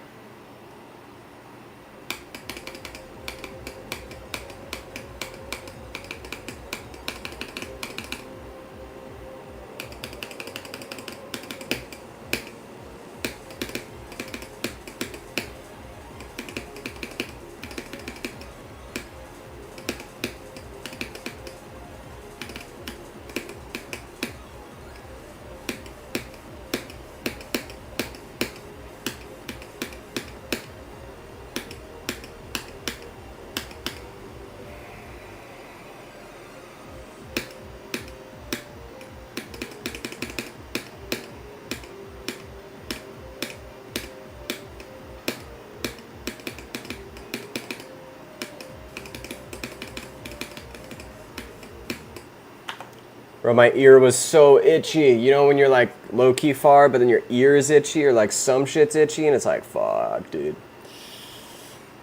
Bro, my ear was so itchy. You know when you're like low-key far, but then your ear is itchy, or like some shit's itchy, and it's like, fuck, dude.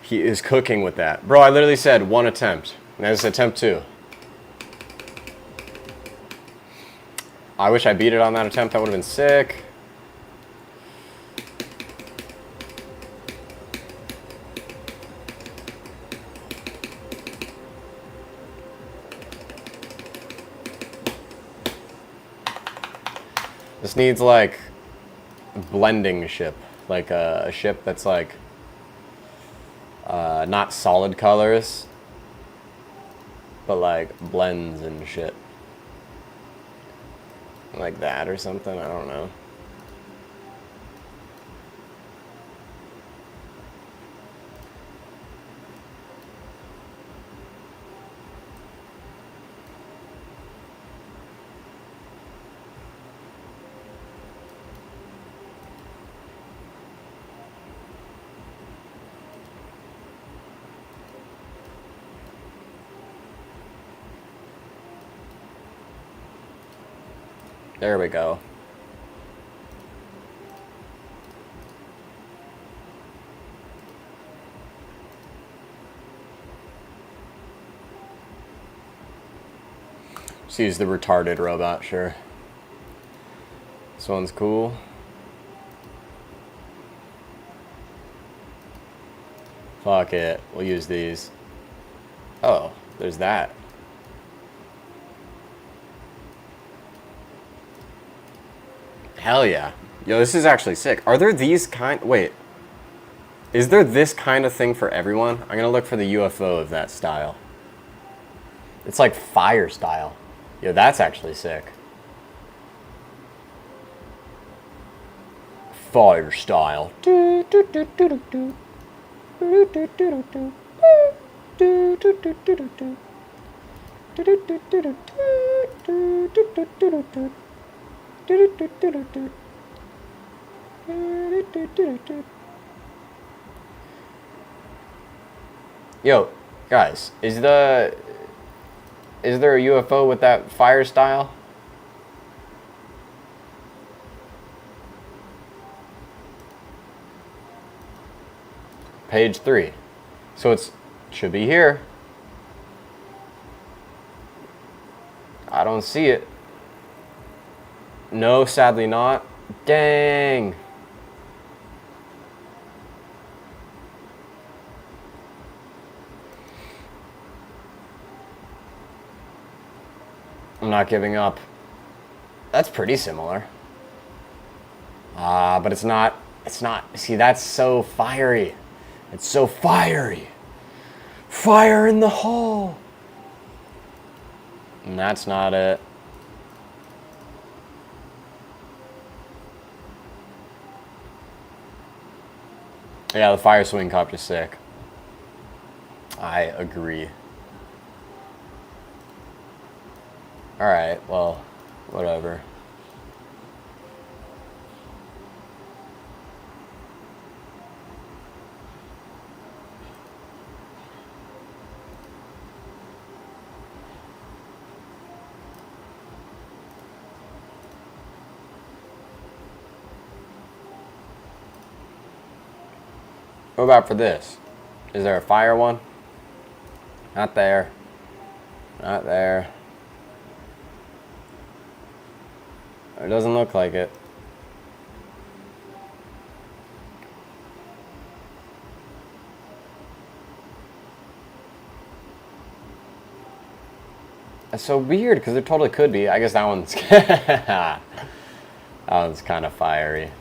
He is cooking with that. Bro, I literally said one attempt. And that's attempt 2. I wish I beat it on that attempt. That would have been sick. This needs like blending ship, like a ship that's like not solid colors, but like blends and shit, like that or something. I don't know. There we go. Just use the retarded robot, sure. This one's cool. Fuck it, we'll use these. Oh, there's that. Hell yeah. Yo, this is actually sick. Are there these kind... Wait. Is there this kind of thing for everyone? I'm gonna look for the UFO of that style. It's like fire style. Yo, that's actually sick. Fire style. Yo, guys, is there a UFO with that fire style? Page 3. So it should be here. I don't see it. No, sadly not. Dang. I'm not giving up. That's pretty similar. But it's not. See, that's so fiery. It's so fiery. Fire in the hole. And that's not it. Yeah, the fire swing copter's sick. I agree. Alright, well, whatever. What about for this? Is there a fire one? Not there. Not there. It doesn't look like it. That's so weird because there totally could be. I guess that one's that one's kind of fiery.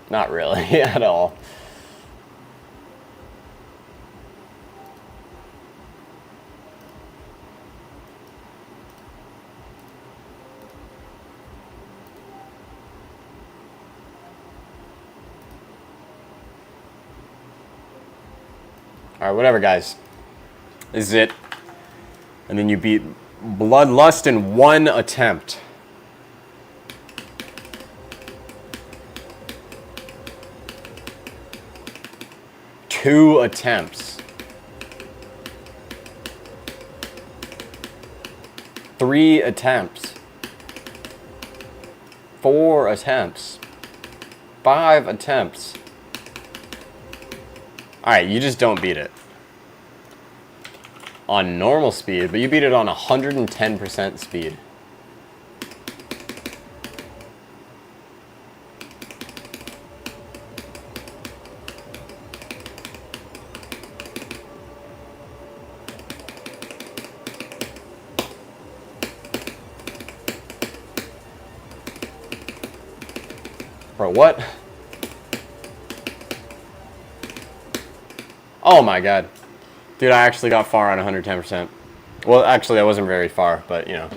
Not really at all. All right, whatever, guys. This is it. And then you beat Bloodlust in 1 attempt. Two attempts. 3 attempts. 4 attempts. 5 attempts. Alright, you just don't beat it on normal speed, but you beat it on 110% speed. Bro, what? Oh my god. Dude, I actually got far on 110%. Well, actually, I wasn't very far, but, you know.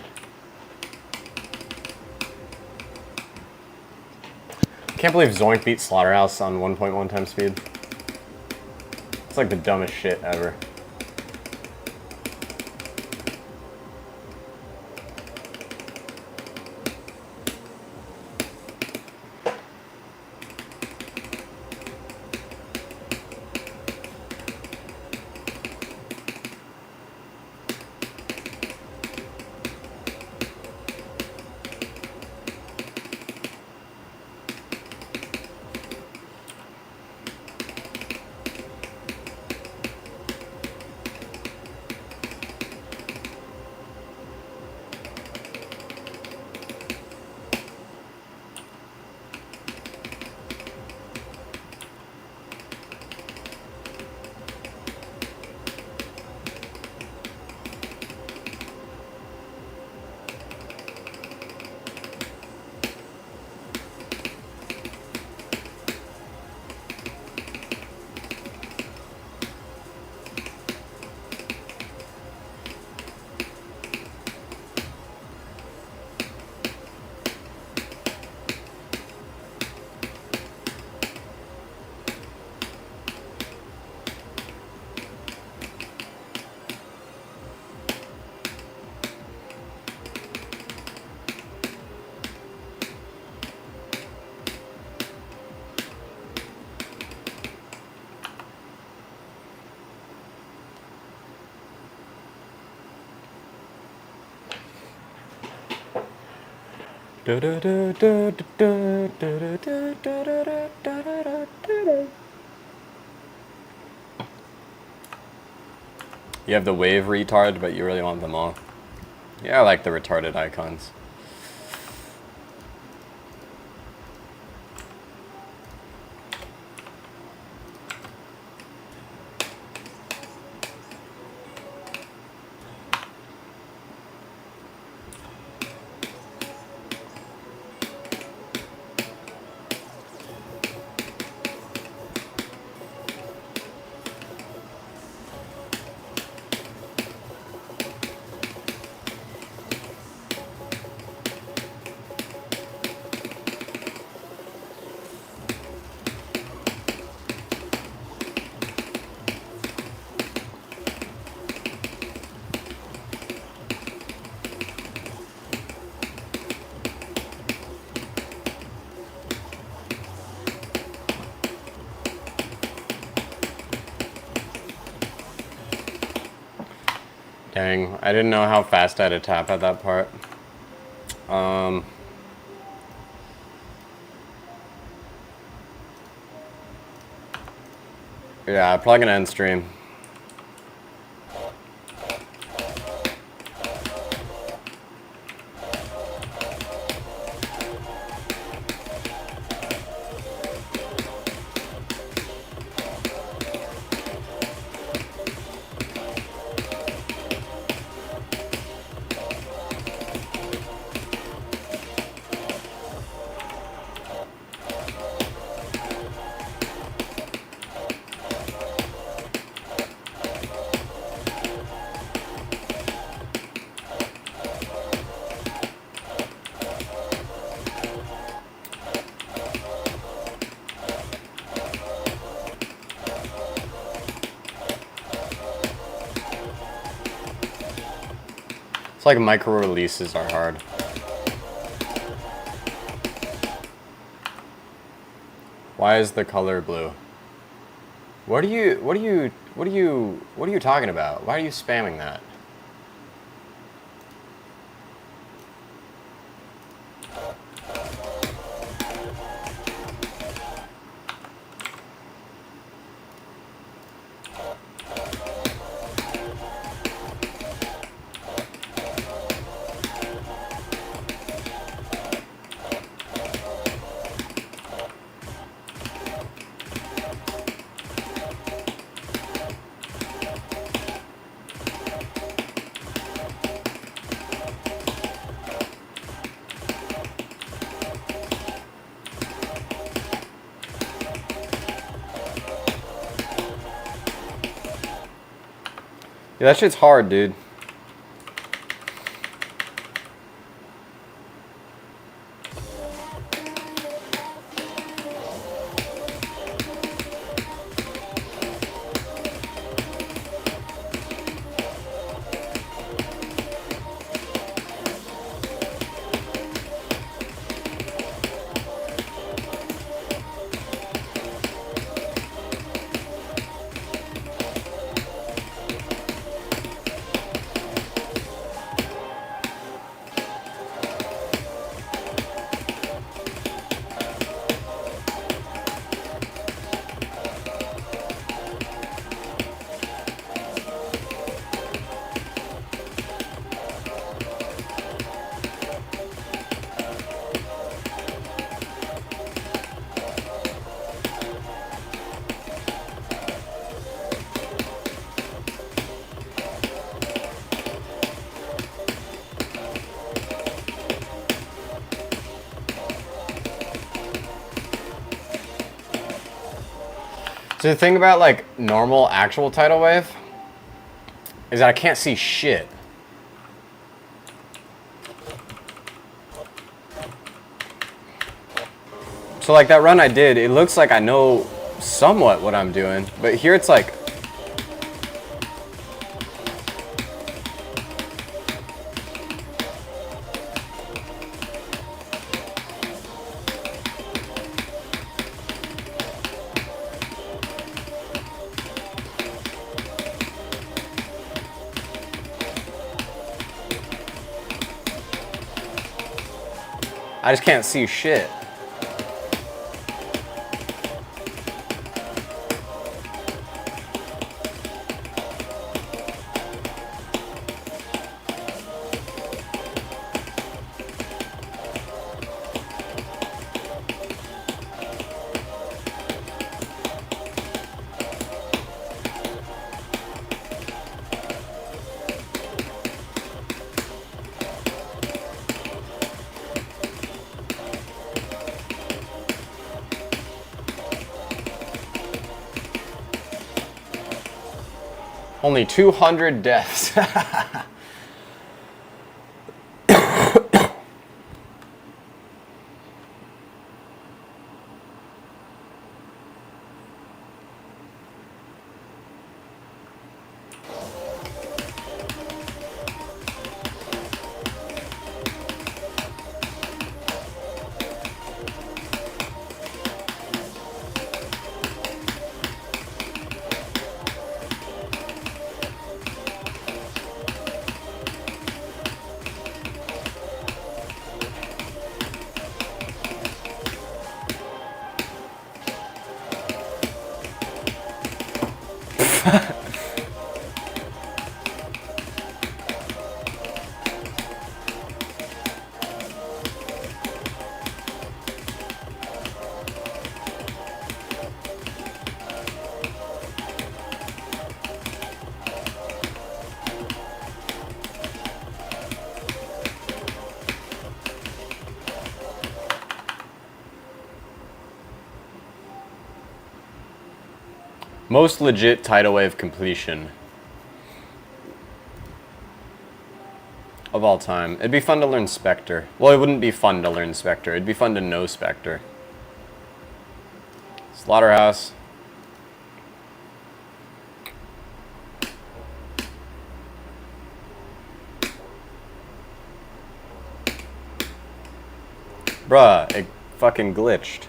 Can't believe Zoink beat Slaughterhouse on 1.1 times speed. It's like the dumbest shit ever. You have the wave retard, but you really want them all. Yeah, I like the retarded icons. Dang, I didn't know how fast I had to tap at that part. Yeah, probably gonna end stream. It's like micro releases are hard. Why is the color blue? What are you talking about? Why are you spamming that? Yeah, that shit's hard, dude. So the thing about like normal actual tidal wave is that I can't see shit. So like that run I did, it looks like I know somewhat what I'm doing, but here it's like I just can't see shit. Only 200 deaths. Most legit Tidal Wave completion of all time. It'd be fun to learn Spectre. Well, it wouldn't be fun to learn Spectre. It'd be fun to know Spectre. Slaughterhouse. Bruh, it fucking glitched.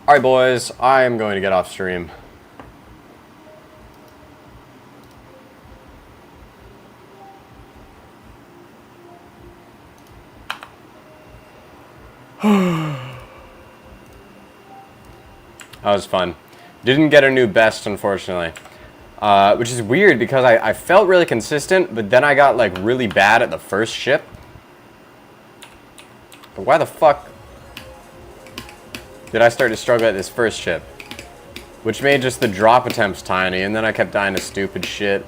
Alright boys, I am going to get off stream. That was fun. Didn't get a new best, unfortunately. Which is weird because I felt really consistent, but then I got like really bad at the first ship. But why the fuck did I start to struggle at this first ship? Which made just the drop attempts tiny, and then I kept dying to stupid shit.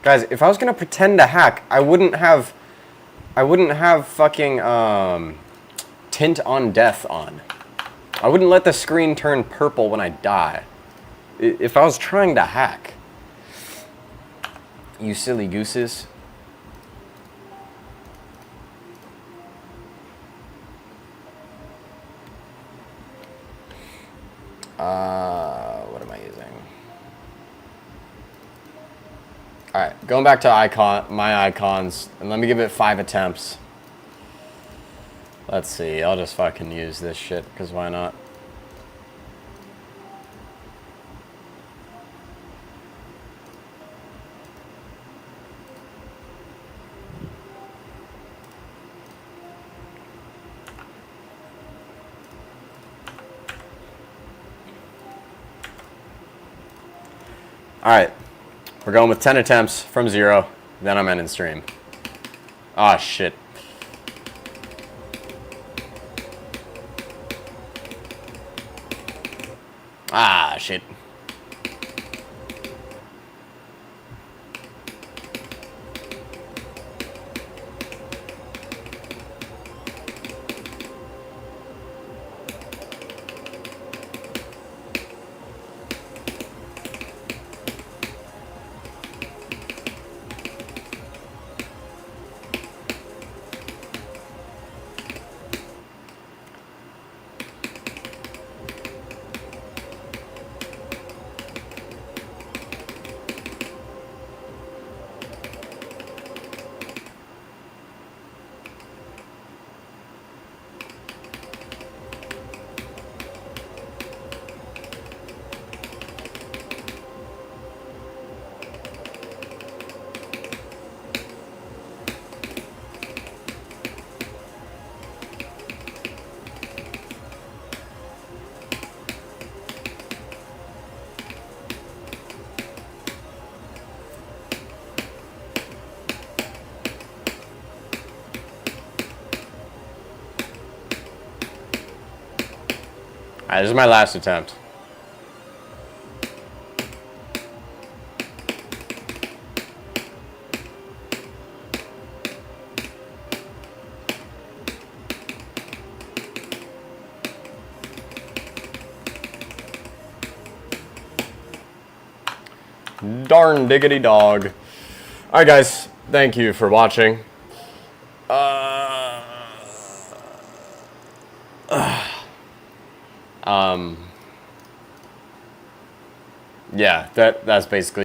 Guys, if I was gonna pretend to hack, I wouldn't have fucking tint on death on. I wouldn't let the screen turn purple when I die. If I was trying to hack. You silly gooses. What am I using? Alright, going back to my icons, and let me give it 5 attempts. Let's see, I'll just fucking use this shit, because why not? Alright. We're going with 10 attempts from 0, then I'm ending stream. Ah, shit. Ah, shit. Alright, this is my last attempt. darn diggity dog. All right, guys. Thank you for watching. Yeah, that's basically